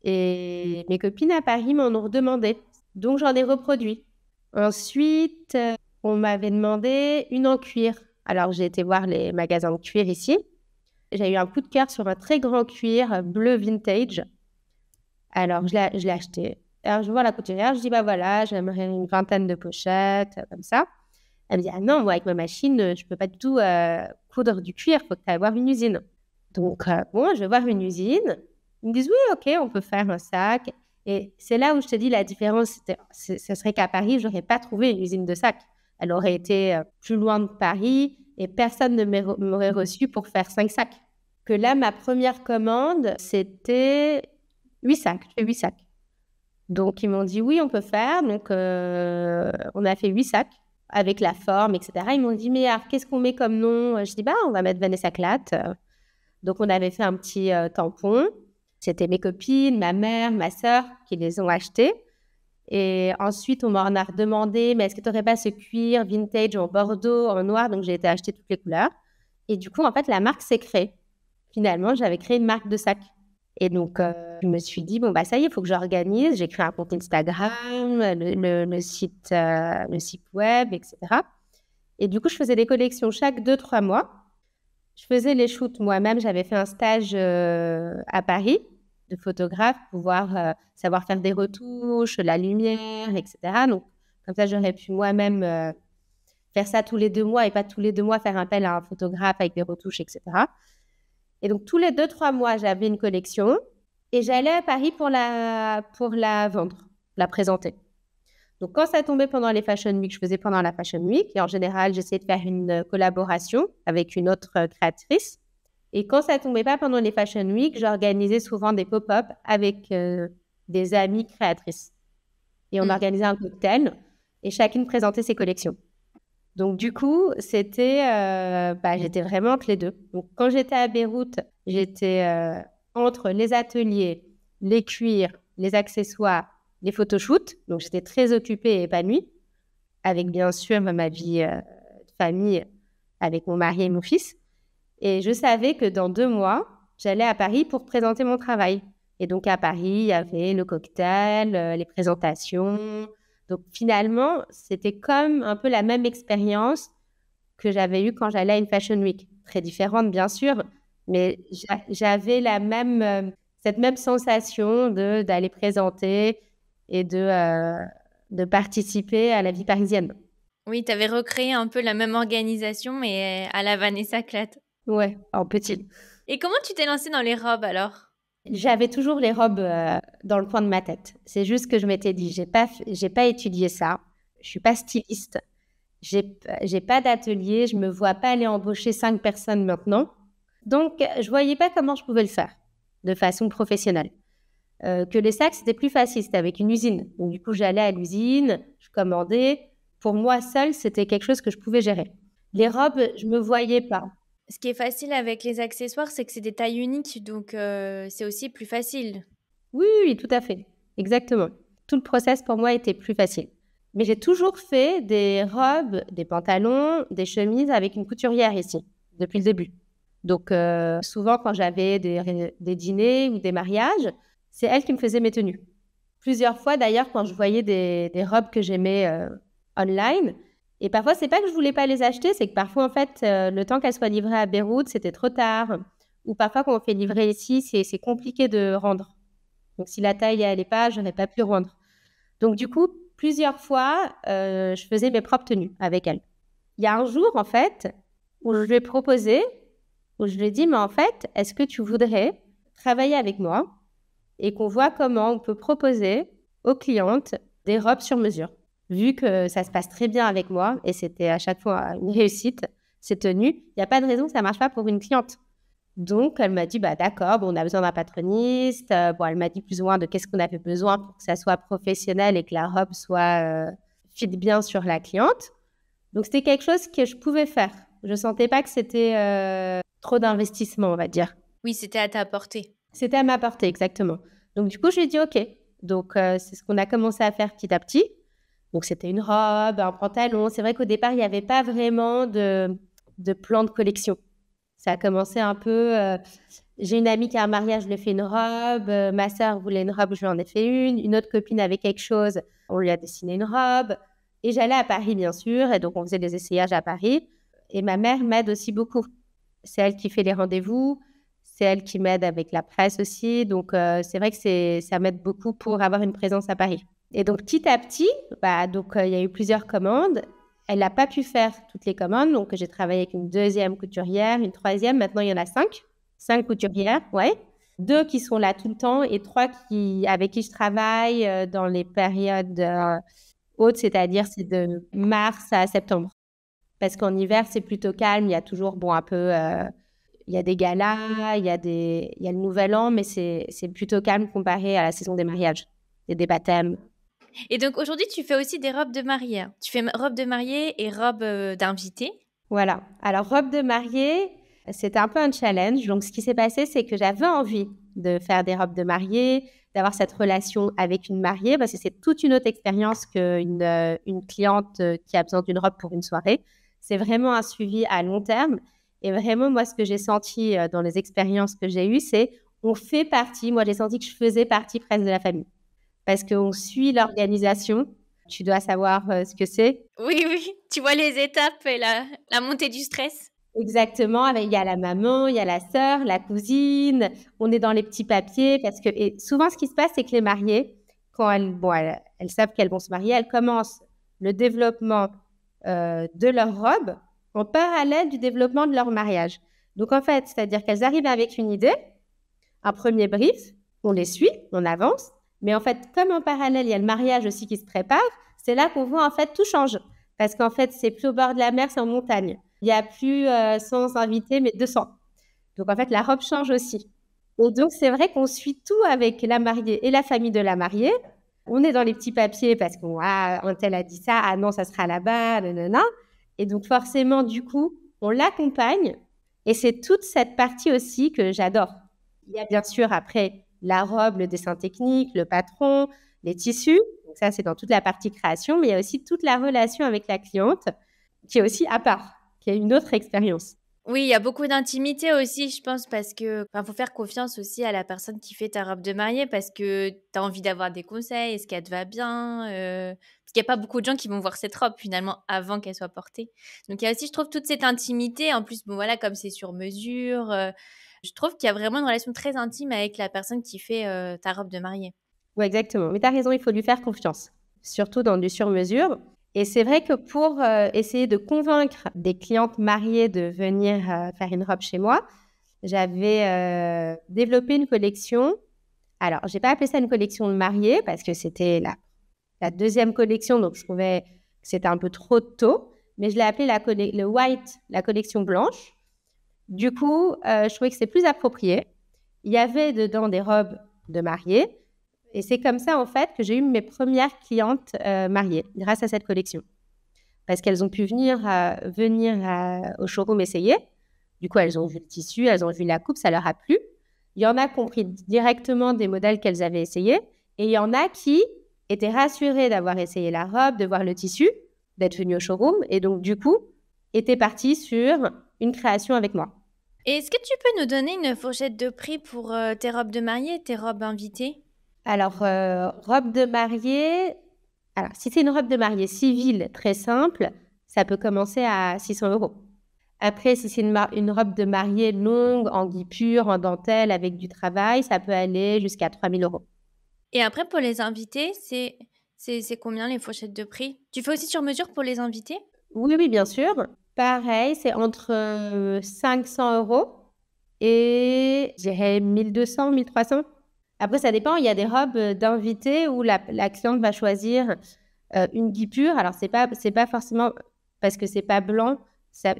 Et mes copines à Paris m'en ont redemandé. Donc, j'en ai reproduit. Ensuite, on m'avait demandé une en cuir. Alors, j'ai été voir les magasins de cuir ici. J'ai eu un coup de cœur sur un très grand cuir bleu vintage. Alors, je l'ai acheté. Alors, je vois la couturière, je dis, bah voilà, j'aimerais une vingtaine de pochettes, comme ça. Elle me dit, ah non, moi, avec ma machine, je ne peux pas du tout coudre du cuir, il faut que tu ailles voir une usine. Donc, bon, je vais voir une usine. Ils me disent, oui, OK, on peut faire un sac. Et c'est là où je te dis la différence. Ce serait qu'à Paris, je n'aurais pas trouvé une usine de sacs. Elle aurait été plus loin de Paris et personne ne m'aurait reçu pour faire 5 sacs. Que là, ma première commande, c'était 8 sacs. Je fais 8 sacs. Donc, ils m'ont dit, oui, on peut faire. Donc, on a fait 8 sacs avec la forme, etc. Ils m'ont dit, mais alors, qu'est-ce qu'on met comme nom? Je dis, on va mettre Vanessa Clatte. Donc, on avait fait un petit tampon. C'était mes copines, ma mère, ma sœur qui les ont achetés. Et ensuite, on m'en a redemandé, mais est-ce que tu n'aurais pas ce cuir vintage en bordeaux, en noir? Donc, j'ai été acheter toutes les couleurs. Et du coup, en fait, la marque s'est créée. Finalement, j'avais créé une marque de sacs. Et donc, je me suis dit, bon, bah, ça y est, il faut que j'organise. J'ai créé un compte Instagram, le site web, etc. Et du coup, je faisais des collections chaque 2-3 mois. Je faisais les shoots moi-même. J'avais fait un stage à Paris de photographe, savoir faire des retouches, la lumière, etc. Donc, comme ça, j'aurais pu moi-même faire ça tous les 2 mois et pas tous les 2 mois faire appel à un photographe avec des retouches, etc. Et donc, tous les 2-3 mois, j'avais une collection et j'allais à Paris pour la vendre, la présenter. Donc, quand ça tombait pendant les Fashion Week, je faisais pendant la Fashion Week. Et en général, j'essayais de faire une collaboration avec une autre créatrice. Et quand ça tombait pas pendant les Fashion Week, j'organisais souvent des pop-up avec des amies créatrices. Et on organisait un cocktail et chacune présentait ses collections. Donc, du coup, j'étais vraiment entre les deux. Donc, quand j'étais à Beyrouth, j'étais entre les ateliers, les cuirs, les accessoires, les photoshoots. Donc, j'étais très occupée et épanouie, avec bien sûr ma vie de famille, avec mon mari et mon fils. Et je savais que dans 2 mois, j'allais à Paris pour présenter mon travail. Et donc, à Paris, il y avait le cocktail, les présentations. Donc, finalement, c'était comme un peu la même expérience que j'avais eue quand j'allais à une Fashion Week. Très différente, bien sûr, mais j'avais cette même sensation d'aller présenter et de participer à la vie parisienne. Oui, tu avais recréé un peu la même organisation, mais à la Vanessa Clatte. Ouais, en petit. Et comment tu t'es lancée dans les robes alors? J'avais toujours les robes dans le coin de ma tête. C'est juste que je m'étais dit, j'ai pas étudié ça. Je suis pas styliste. J'ai pas d'atelier. Je me vois pas aller embaucher 5 personnes maintenant. Donc, je voyais pas comment je pouvais le faire de façon professionnelle. Que les sacs, c'était plus facile. C'était avec une usine. Donc, du coup, j'allais à l'usine, je commandais. Pour moi, seule, c'était quelque chose que je pouvais gérer. Les robes, je me voyais pas. Ce qui est facile avec les accessoires, c'est que c'est des tailles uniques, donc c'est aussi plus facile. Oui, oui, tout à fait. Exactement. Tout le process pour moi était plus facile. Mais j'ai toujours fait des robes, des pantalons, des chemises avec une couturière ici, depuis le début. Donc, souvent, quand j'avais des dîners ou des mariages, c'est elle qui me faisait mes tenues. Plusieurs fois, d'ailleurs, quand je voyais des robes que j'aimais online, et parfois, c'est pas que je voulais pas les acheter, c'est que parfois, en fait, le temps qu'elles soient livrées à Beyrouth, c'était trop tard. Ou parfois, quand on fait livrer ici, c'est compliqué de rendre. Donc, si la taille n'allait pas, je n'aurais pas pu rendre. Donc, du coup, plusieurs fois, je faisais mes propres tenues avec elle. Il y a un jour, en fait, où je lui ai proposé, où je lui ai dit, mais en fait, est-ce que tu voudrais travailler avec moi et qu'on voit comment on peut proposer aux clientes des robes sur mesure? Vu que ça se passe très bien avec moi et c'était à chaque fois une réussite, ces tenues, il n'y a pas de raison que ça ne marche pas pour une cliente. Donc, elle m'a dit, bah, d'accord, bon, on a besoin d'un patroniste. Elle m'a dit plus ou moins de qu'est-ce qu'on avait besoin pour que ça soit professionnel et que la robe soit fit bien sur la cliente. Donc, c'était quelque chose que je pouvais faire. Je ne sentais pas que c'était trop d'investissement, on va dire. Oui, c'était à ta portée. C'était à ma portée, exactement. Donc, du coup, je lui ai dit, OK. Donc, c'est ce qu'on a commencé à faire petit à petit. Donc, c'était une robe, un pantalon. C'est vrai qu'au départ, il n'y avait pas vraiment de plan de collection. Ça a commencé un peu... j'ai une amie qui a un mariage, je lui ai fait une robe. Ma sœur voulait une robe, je lui en ai fait une. Une autre copine avait quelque chose, on lui a dessiné une robe. Et j'allais à Paris, bien sûr. Et donc, on faisait des essayages à Paris. Et ma mère m'aide aussi beaucoup. C'est elle qui fait les rendez-vous. C'est elle qui m'aide avec la presse aussi. Donc, c'est vrai que ça m'aide beaucoup pour avoir une présence à Paris. Et donc, petit à petit, il y a eu plusieurs commandes. Elle n'a pas pu faire toutes les commandes, donc j'ai travaillé avec une deuxième couturière, une troisième. Maintenant, il y en a 5. 5 couturières, ouais. 2 qui sont là tout le temps et 3 avec qui je travaille dans les périodes hautes, c'est-à-dire c'est de mars à septembre. Parce qu'en hiver, c'est plutôt calme. Il y a toujours, il y a des galas, il y a le Nouvel An, mais c'est plutôt calme comparé à la saison des mariages et des baptêmes. Et donc, aujourd'hui, tu fais aussi des robes de mariée. Tu fais robe de mariée et robe d'invité. Voilà. Alors, robe de mariée, c'était un peu un challenge. Donc, ce qui s'est passé, c'est que j'avais envie de faire des robes de mariée, d'avoir cette relation avec une mariée, parce que c'est toute une autre expérience qu'une cliente qui a besoin d'une robe pour une soirée. C'est vraiment un suivi à long terme. Et vraiment, moi, ce que j'ai senti dans les expériences que j'ai eues, c'est on fait partie, moi j'ai senti que je faisais partie presque de la famille. Parce qu'on suit l'organisation. Tu dois savoir ce que c'est. Oui, oui, tu vois les étapes et la montée du stress. Exactement. Il y a la maman, il y a la sœur, la cousine. On est dans les petits papiers. Et souvent, ce qui se passe, c'est que les mariées, quand elles savent qu'elles vont se marier, elles commencent le développement de leur robe en parallèle du développement de leur mariage. Donc, en fait, c'est-à-dire qu'elles arrivent avec une idée, un premier brief, on les suit, on avance. Mais en fait, comme en parallèle, il y a le mariage aussi qui se prépare, c'est là qu'on voit en fait tout change. Parce qu'en fait, c'est plus au bord de la mer, c'est en montagne. Il n'y a plus 100 invités, mais 200. Donc en fait, la robe change aussi. Et donc, c'est vrai qu'on suit tout avec la mariée et la famille de la mariée. On est dans les petits papiers parce un tel a dit ça, ah non, ça sera là-bas, nanana. Et donc, forcément, du coup, on l'accompagne. Et c'est toute cette partie aussi que j'adore. Il y a bien sûr après la robe, le dessin technique, le patron, les tissus. Donc ça, c'est dans toute la partie création, mais il y a aussi toute la relation avec la cliente qui est aussi à part, qui est une autre expérience. Oui, il y a beaucoup d'intimité aussi, je pense, parce que faut faire confiance aussi à la personne qui fait ta robe de mariée parce que tu as envie d'avoir des conseils, est-ce qu'elle te va bien parce qu'il n'y a pas beaucoup de gens qui vont voir cette robe finalement avant qu'elle soit portée. Donc il y a aussi, je trouve, toute cette intimité. En plus, bon voilà, comme c'est sur mesure, je trouve qu'il y a vraiment une relation très intime avec la personne qui fait ta robe de mariée. Oui, exactement. Mais tu as raison, il faut lui faire confiance, surtout dans du sur-mesure. Et c'est vrai que pour essayer de convaincre des clientes mariées de venir faire une robe chez moi, j'avais développé une collection. Alors, je n'ai pas appelé ça une collection de mariée parce que c'était la deuxième collection, donc je trouvais que c'était un peu trop tôt. Mais je l'ai appelé la collection blanche. Du coup, je trouvais que c'était plus approprié. Il y avait dedans des robes de mariée. Et c'est comme ça, en fait, que j'ai eu mes premières clientes mariées grâce à cette collection. Parce qu'elles ont pu venir au showroom essayer. Du coup, elles ont vu le tissu, elles ont vu la coupe, ça leur a plu. Il y en a qui ont pris directement des modèles qu'elles avaient essayés. Et il y en a qui étaient rassurées d'avoir essayé la robe, de voir le tissu, d'être venues au showroom. Et donc, du coup, étaient parties sur une création avec moi. Et est-ce que tu peux nous donner une fourchette de prix pour tes robes de mariée et tes robes invitées? Alors, robe de mariée, alors si c'est une robe de mariée civile très simple, ça peut commencer à 600 €. Après, si c'est une robe de mariée longue, en guipure, en dentelle, avec du travail, ça peut aller jusqu'à 3000 €. Et après, pour les invités, c'est combien les fourchettes de prix? Tu fais aussi sur mesure pour les invités? Oui, oui, bien sûr. Pareil, c'est entre 500 € et je dirais 1200, 1300. Après, ça dépend. Il y a des robes d'invités où la cliente va choisir une guipure. Alors, c'est pas forcément parce que c'est pas blanc.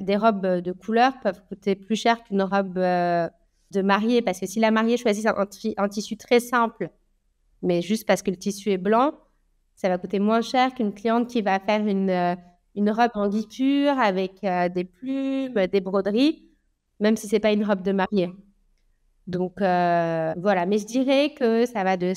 Des robes de couleur peuvent coûter plus cher qu'une robe de mariée. Parce que si la mariée choisit un tissu très simple, mais juste parce que le tissu est blanc, ça va coûter moins cher qu'une cliente qui va faire une robe en guipure avec des plumes, des broderies, même si c'est pas une robe de mariée. Donc, voilà. Mais je dirais que ça va de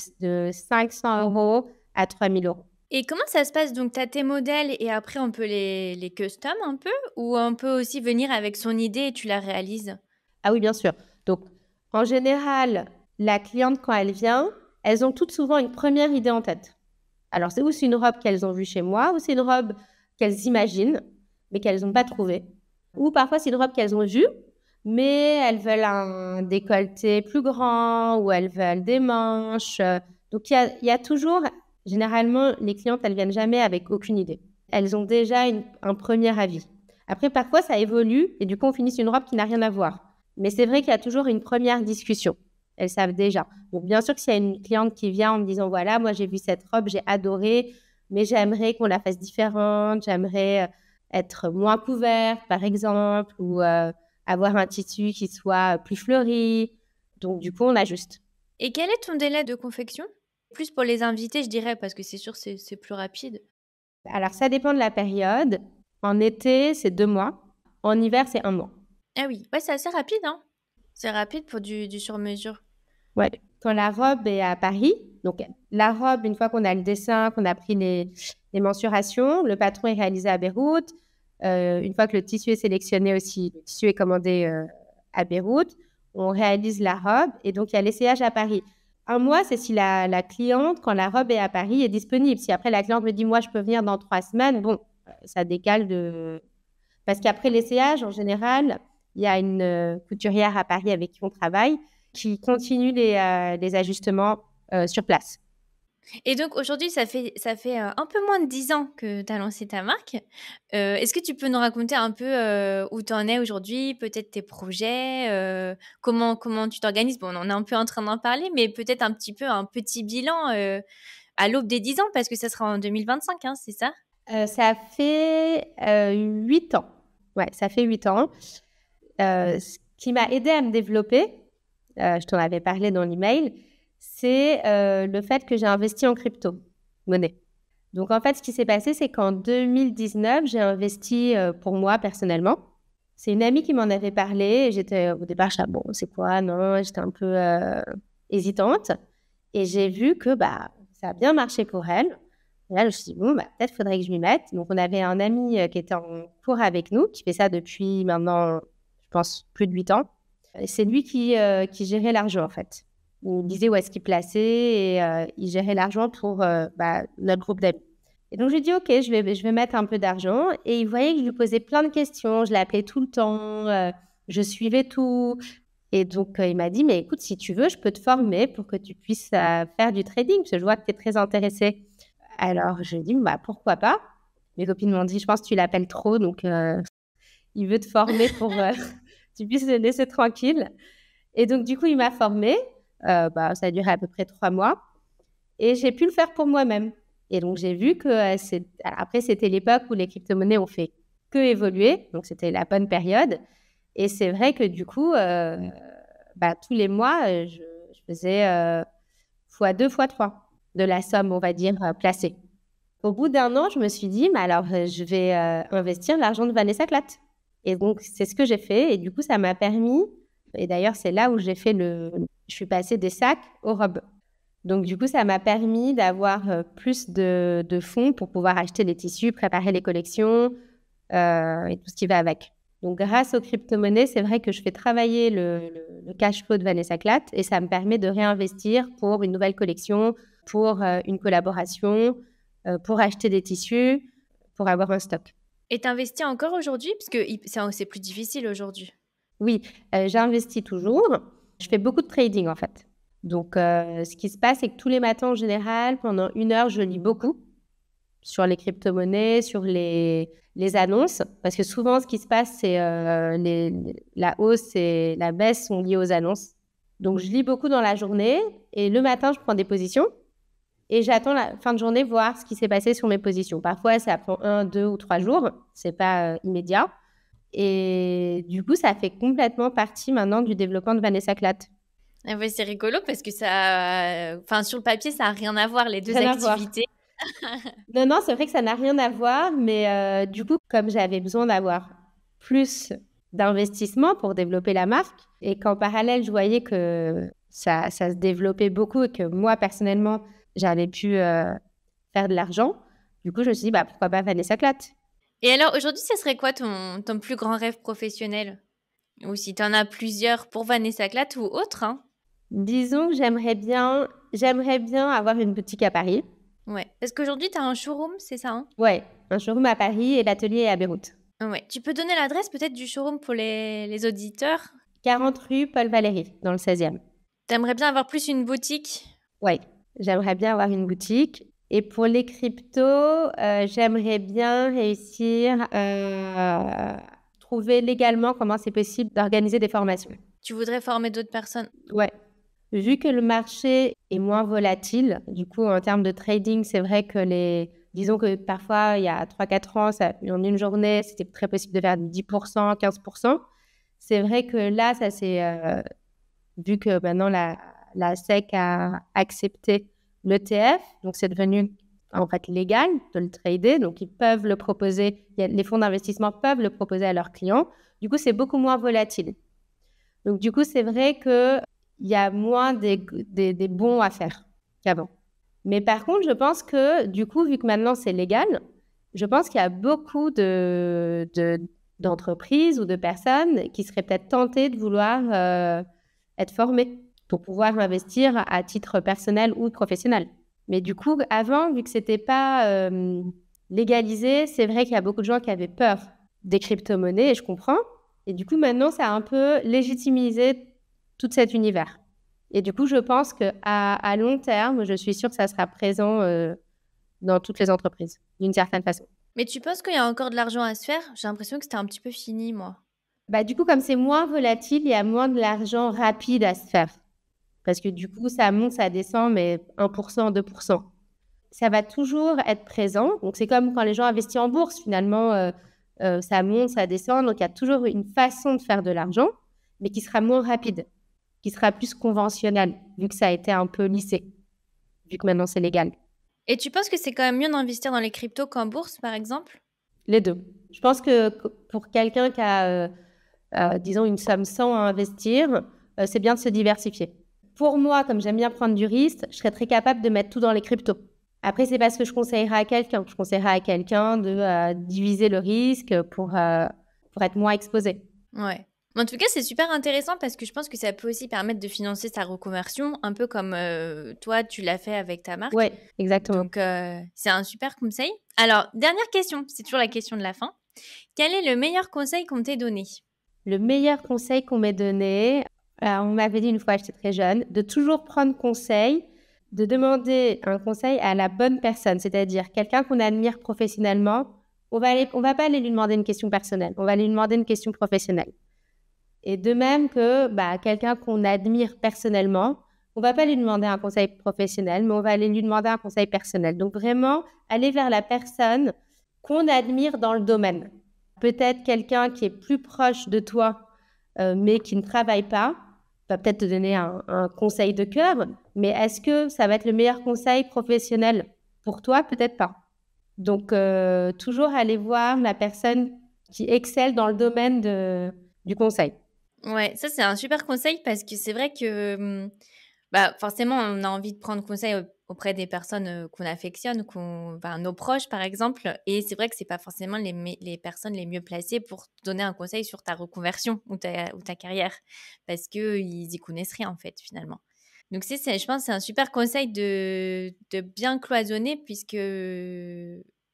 500 € à 3000 €. Et comment ça se passe? Donc, tu as tes modèles et après, on peut les custom un peu? Ou on peut aussi venir avec son idée et tu la réalises? Ah oui, bien sûr. Donc, en général, la cliente, quand elle vient, elles ont toutes souvent une première idée en tête. Alors, c'est une robe qu'elles ont vue chez moi, ou c'est une robe qu'elles imaginent, mais qu'elles n'ont pas trouvée. Ou parfois, c'est une robe qu'elles ont vue, mais elles veulent un décolleté plus grand, ou elles veulent des manches. Donc, il y a toujours, généralement, les clientes, elles viennent jamais avec aucune idée. Elles ont déjà un premier avis. Après, parfois, ça évolue, et du coup, on finit sur une robe qui n'a rien à voir. Mais c'est vrai qu'il y a toujours une première discussion. Elles savent déjà. Donc, bien sûr que s'il y a une cliente qui vient en me disant, voilà, moi, j'ai vu cette robe, j'ai adoré, mais j'aimerais qu'on la fasse différente, j'aimerais être moins couverte, par exemple, ou avoir un tissu qui soit plus fleuri. Donc, du coup, on ajuste. Et quel est ton délai de confection? Plus pour les invités, je dirais, parce que c'est sûr, c'est plus rapide. Alors, ça dépend de la période. En été, c'est 2 mois. En hiver, c'est 1 mois. Ah oui, ouais, c'est assez rapide, hein? C'est rapide pour du sur-mesure. Ouais. Quand la robe est à Paris, donc la robe, une fois qu'on a le dessin, qu'on a pris les mensurations, le patron est réalisé à Beyrouth. Une fois que le tissu est sélectionné aussi, le tissu est commandé à Beyrouth. on réalise la robe et donc il y a l'essayage à Paris. Un mois, c'est si la cliente, quand la robe est à Paris, est disponible. Si après la cliente me dit, moi, je peux venir dans 3 semaines, bon, ça décale de... Parce qu'après l'essayage, en général, il y a une couturière à Paris avec qui on travaille qui continue les ajustements sur place. Et donc aujourd'hui, ça fait un peu moins de 10 ans que tu as lancé ta marque. Est-ce que tu peux nous raconter un peu où tu en es aujourd'hui, peut-être tes projets, comment tu t'organises? Bon, on est un peu en train d'en parler, mais peut-être un petit bilan à l'aube des 10 ans, parce que ça sera en 2025, hein, c'est ça? Ça fait 8 ans. Ouais, ça fait 8 ans. Ce qui m'a aidé à me développer, je t'en avais parlé dans l'email, c'est le fait que j'ai investi en crypto-monnaie. Donc, en fait, ce qui s'est passé, c'est qu'en 2019, j'ai investi pour moi personnellement. C'est une amie qui m'en avait parlé. Et j'étais au départ, je disais, bon, c'est quoi? Non, j'étais un peu hésitante. Et j'ai vu que ça a bien marché pour elle. Et là, je me suis dit, bon, peut-être faudrait que je m'y mette. Donc, on avait un ami qui était en cours avec nous, qui fait ça depuis maintenant, je pense, plus de 8 ans. Et c'est lui qui gérait l'argent, en fait. Il disait où est-ce qu'il plaçait et il gérait l'argent pour notre groupe d'amis. Et donc, je lui ai dit, OK, je vais mettre un peu d'argent. Et il voyait que je lui posais plein de questions. Je l'appelais tout le temps. Je suivais tout. Et donc, il m'a dit, mais écoute, si tu veux, je peux te former pour que tu puisses faire du trading, parce que je vois que tu es très intéressée. Alors, je lui ai dit, pourquoi pas? Mes copines m'ont dit, je pense que tu l'appelles trop, donc il veut te former pour que tu puisses le laisser tranquille. Et donc, du coup, il m'a formée. Ça a duré à peu près 3 mois. Et j'ai pu le faire pour moi-même. Et donc, j'ai vu que après, c'était l'époque où les crypto-monnaies ont fait que évoluer. Donc, c'était la bonne période. Et c'est vrai que du coup, tous les mois, je faisais x2, x3 de la somme, on va dire, placée. Au bout d'un an, je me suis dit, alors, je vais investir l'argent de Vanessa Clatt. Et donc, c'est ce que j'ai fait. Et du coup, ça m'a permis, et d'ailleurs, c'est là où j'ai fait je suis passée des sacs aux robes. Donc, du coup, ça m'a permis d'avoir plus de fonds pour pouvoir acheter les tissus, préparer les collections et tout ce qui va avec. Donc, grâce aux crypto-monnaies, c'est vrai que je fais travailler le cash flow de Vanessa Clatt et ça me permet de réinvestir pour une nouvelle collection, pour une collaboration, pour acheter des tissus, pour avoir un stock. Et t'investis encore aujourd'hui? Parce que c'est plus difficile aujourd'hui. Oui, j'investis toujours. Je fais beaucoup de trading, en fait. Donc, ce qui se passe, c'est que tous les matins, en général, pendant 1 heure, je lis beaucoup sur les crypto-monnaies, sur les annonces. Parce que souvent, ce qui se passe, c'est la hausse et la baisse sont liées aux annonces. Donc, je lis beaucoup dans la journée. Et le matin, je prends des positions. Et j'attends la fin de journée voir ce qui s'est passé sur mes positions. Parfois, ça prend 1, 2 ou 3 jours. Ce n'est pas immédiat. Et du coup, ça fait complètement partie maintenant du développement de Vanessa Clatt. Ah ouais, c'est rigolo parce que sur le papier, ça n'a rien à voir, les deux activités. Non, c'est vrai que ça n'a rien à voir, mais du coup, comme j'avais besoin d'avoir plus d'investissement pour développer la marque et qu'en parallèle, je voyais que ça se développait beaucoup et que moi, personnellement, j'avais pu faire de l'argent, du coup, je me suis dit, pourquoi pas Vanessa Clatt? Et alors, aujourd'hui, ce serait quoi ton plus grand rêve professionnel? Ou si tu en as plusieurs pour Vanessa Clatt ou autre, hein? Disons que j'aimerais bien avoir une boutique à Paris. Ouais, parce qu'aujourd'hui, tu as un showroom, c'est ça, hein? Ouais, un showroom à Paris et l'atelier est à Beyrouth. Ouais, tu peux donner l'adresse peut-être du showroom pour les auditeurs? 40 rue Paul Valéry, dans le 16e. T'aimerais bien avoir plus une boutique? Ouais, j'aimerais bien avoir une boutique. Et pour les cryptos, j'aimerais bien réussir à trouver légalement comment c'est possible d'organiser des formations. Tu voudrais former d'autres personnes? Ouais. Vu que le marché est moins volatile, du coup, en termes de trading, c'est vrai que disons que parfois, il y a 3-4 ans, en une journée, c'était très possible de faire 10%, 15%. C'est vrai que là, ça c'est... vu que maintenant, la SEC a accepté l'ETF, donc c'est devenu en fait légal de le trader, donc ils peuvent le proposer, les fonds d'investissement peuvent le proposer à leurs clients. Du coup, c'est beaucoup moins volatile. Donc, du coup, c'est vrai qu'il y a moins des bons à faire qu'avant. Mais par contre, je pense que, du coup, vu que maintenant c'est légal, je pense qu'il y a beaucoup d'entreprises ou de personnes qui seraient peut-être tentées de vouloir être formé pour pouvoir investir à titre personnel ou professionnel. Mais du coup, avant, vu que c'était pas légalisé, c'est vrai qu'il y a beaucoup de gens qui avaient peur des crypto-monnaies et je comprends. Et du coup, maintenant, ça a un peu légitimisé tout cet univers. Et du coup, je pense qu'à long terme, je suis sûre que ça sera présent dans toutes les entreprises, d'une certaine façon. Mais tu penses qu'il y a encore de l'argent à se faire? J'ai l'impression que c'était un petit peu fini, moi. Bah, du coup, comme c'est moins volatile, il y a moins de l'argent rapide à se faire. Parce que du coup, ça monte, ça descend, mais 1%, 2%. Ça va toujours être présent. Donc, c'est comme quand les gens investissent en bourse, finalement, ça monte, ça descend. Donc, il y a toujours une façon de faire de l'argent, mais qui sera moins rapide, qui sera plus conventionnelle, vu que ça a été un peu lissé, vu que maintenant c'est légal. Et tu penses que c'est quand même mieux d'investir dans les cryptos qu'en bourse, par exemple? Les deux. Je pense que pour quelqu'un qui a, disons, une somme 100 à investir, c'est bien de se diversifier. Pour moi, comme j'aime bien prendre du risque, je serais très capable de mettre tout dans les cryptos. Après, c'est pas ce que je conseillerais à quelqu'un. Je conseillerais à quelqu'un de diviser le risque pour être moins exposé. Ouais. En tout cas, c'est super intéressant parce que je pense que ça peut aussi permettre de financer sa reconversion, un peu comme toi, tu l'as fait avec ta marque. Oui, exactement. Donc, c'est un super conseil. Alors, dernière question, c'est toujours la question de la fin. Quel est le meilleur conseil qu'on t'ait donné? Le meilleur conseil qu'on m'ait donné, on m'avait dit une fois, j'étais très jeune, de toujours prendre conseil, de demander un conseil à la bonne personne, c'est-à-dire quelqu'un qu'on admire professionnellement. On va pas aller lui demander une question personnelle, on va lui demander une question professionnelle. Et de même que quelqu'un qu'on admire personnellement, on va pas lui demander un conseil professionnel, mais on va aller lui demander un conseil personnel. Donc vraiment, aller vers la personne qu'on admire dans le domaine. Peut-être quelqu'un qui est plus proche de toi, mais qui ne travaille pas, va peut-être te donner un conseil de cœur, mais est-ce que ça va être le meilleur conseil professionnel pour toi? Peut-être pas. Donc, toujours aller voir la personne qui excelle dans le domaine du conseil. Ouais, ça c'est un super conseil parce que c'est vrai que forcément on a envie de prendre conseil auprès des personnes qu'on affectionne, nos proches par exemple, et c'est vrai que c'est pas forcément les personnes les mieux placées pour te donner un conseil sur ta reconversion ou ta carrière parce que ils y connaissent rien en fait finalement. Donc je pense que c'est un super conseil de bien cloisonner puisque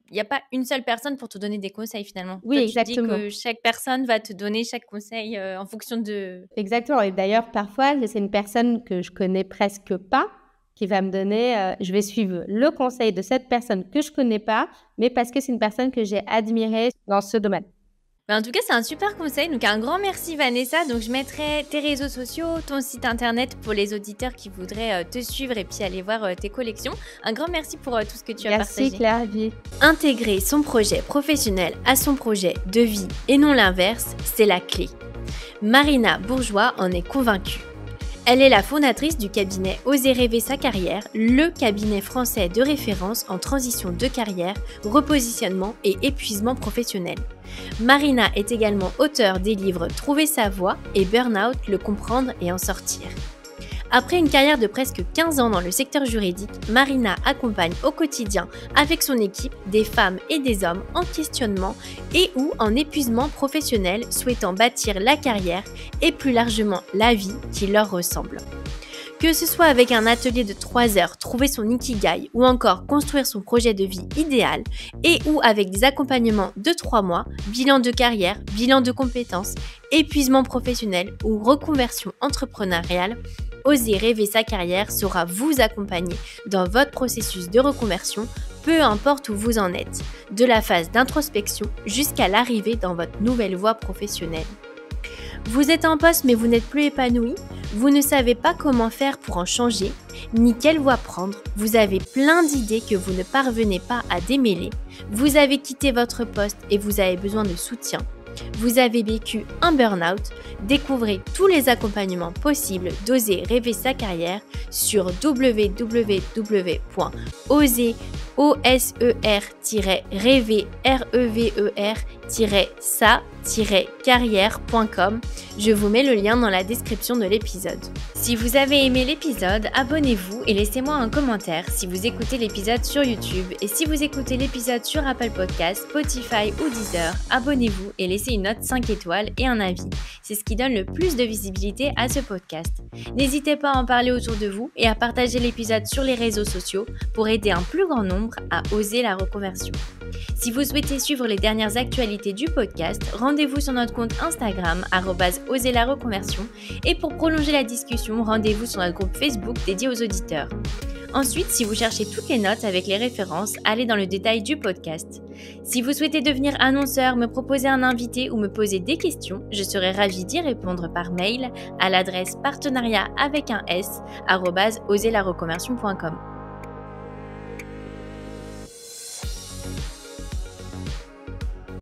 il n'y a pas une seule personne pour te donner des conseils finalement. Oui, Toi, exactement. tu dis que chaque personne va te donner chaque conseil en fonction de... Exactement. Et d'ailleurs, parfois, c'est une personne que je connais presque pas qui va me donner, je vais suivre le conseil de cette personne que je connais pas, mais parce que c'est une personne que j'ai admirée dans ce domaine. En tout cas, c'est un super conseil. Donc, un grand merci, Vanessa. Donc, je mettrai tes réseaux sociaux, ton site internet pour les auditeurs qui voudraient te suivre et puis aller voir tes collections. Un grand merci pour tout ce que tu as partagé. Merci, Claire Vie. Intégrer son projet professionnel à son projet de vie et non l'inverse, c'est la clé. Marina Bourgeois en est convaincue. Elle est la fondatrice du cabinet Oser rêver sa carrière, le cabinet français de référence en transition de carrière, repositionnement et épuisement professionnel. Marina est également auteure des livres Trouver sa voie et Burnout, le comprendre et en sortir. Après une carrière de presque 15 ans dans le secteur juridique, Marina accompagne au quotidien avec son équipe des femmes et des hommes en questionnement et ou en épuisement professionnel souhaitant bâtir la carrière et plus largement la vie qui leur ressemble. Que ce soit avec un atelier de 3 heures, trouver son ikigai ou encore construire son projet de vie idéal et ou avec des accompagnements de 3 mois, bilan de carrière, bilan de compétences, épuisement professionnel ou reconversion entrepreneuriale, Oser rêver sa carrière saura vous accompagner dans votre processus de reconversion, peu importe où vous en êtes, de la phase d'introspection jusqu'à l'arrivée dans votre nouvelle voie professionnelle. Vous êtes en poste mais vous n'êtes plus épanoui, vous ne savez pas comment faire pour en changer, ni quelle voie prendre, vous avez plein d'idées que vous ne parvenez pas à démêler, vous avez quitté votre poste et vous avez besoin de soutien, vous avez vécu un burn-out, découvrez tous les accompagnements possibles d'Oser rêver sa carrière sur www.oser-rêver oser-rever-sa-carrière.com. Je vous mets le lien dans la description de l'épisode. Si vous avez aimé l'épisode, abonnez-vous et laissez-moi un commentaire si vous écoutez l'épisode sur YouTube, et si vous écoutez l'épisode sur Apple Podcasts, Spotify ou Deezer, abonnez-vous et laissez une note 5 étoiles et un avis. C'est ce qui donne le plus de visibilité à ce podcast. N'hésitez pas à en parler autour de vous et à partager l'épisode sur les réseaux sociaux pour aider un plus grand nombre à oser la reconversion. Si vous souhaitez suivre les dernières actualités du podcast, rendez-vous sur notre compte Instagram @oserlareconversion, et pour prolonger la discussion, rendez-vous sur notre groupe Facebook dédié aux auditeurs. Ensuite, si vous cherchez toutes les notes avec les références, allez dans le détail du podcast. Si vous souhaitez devenir annonceur, me proposer un invité ou me poser des questions, je serai ravie d'y répondre par mail à l'adresse partenariat@oserlareconversion.com.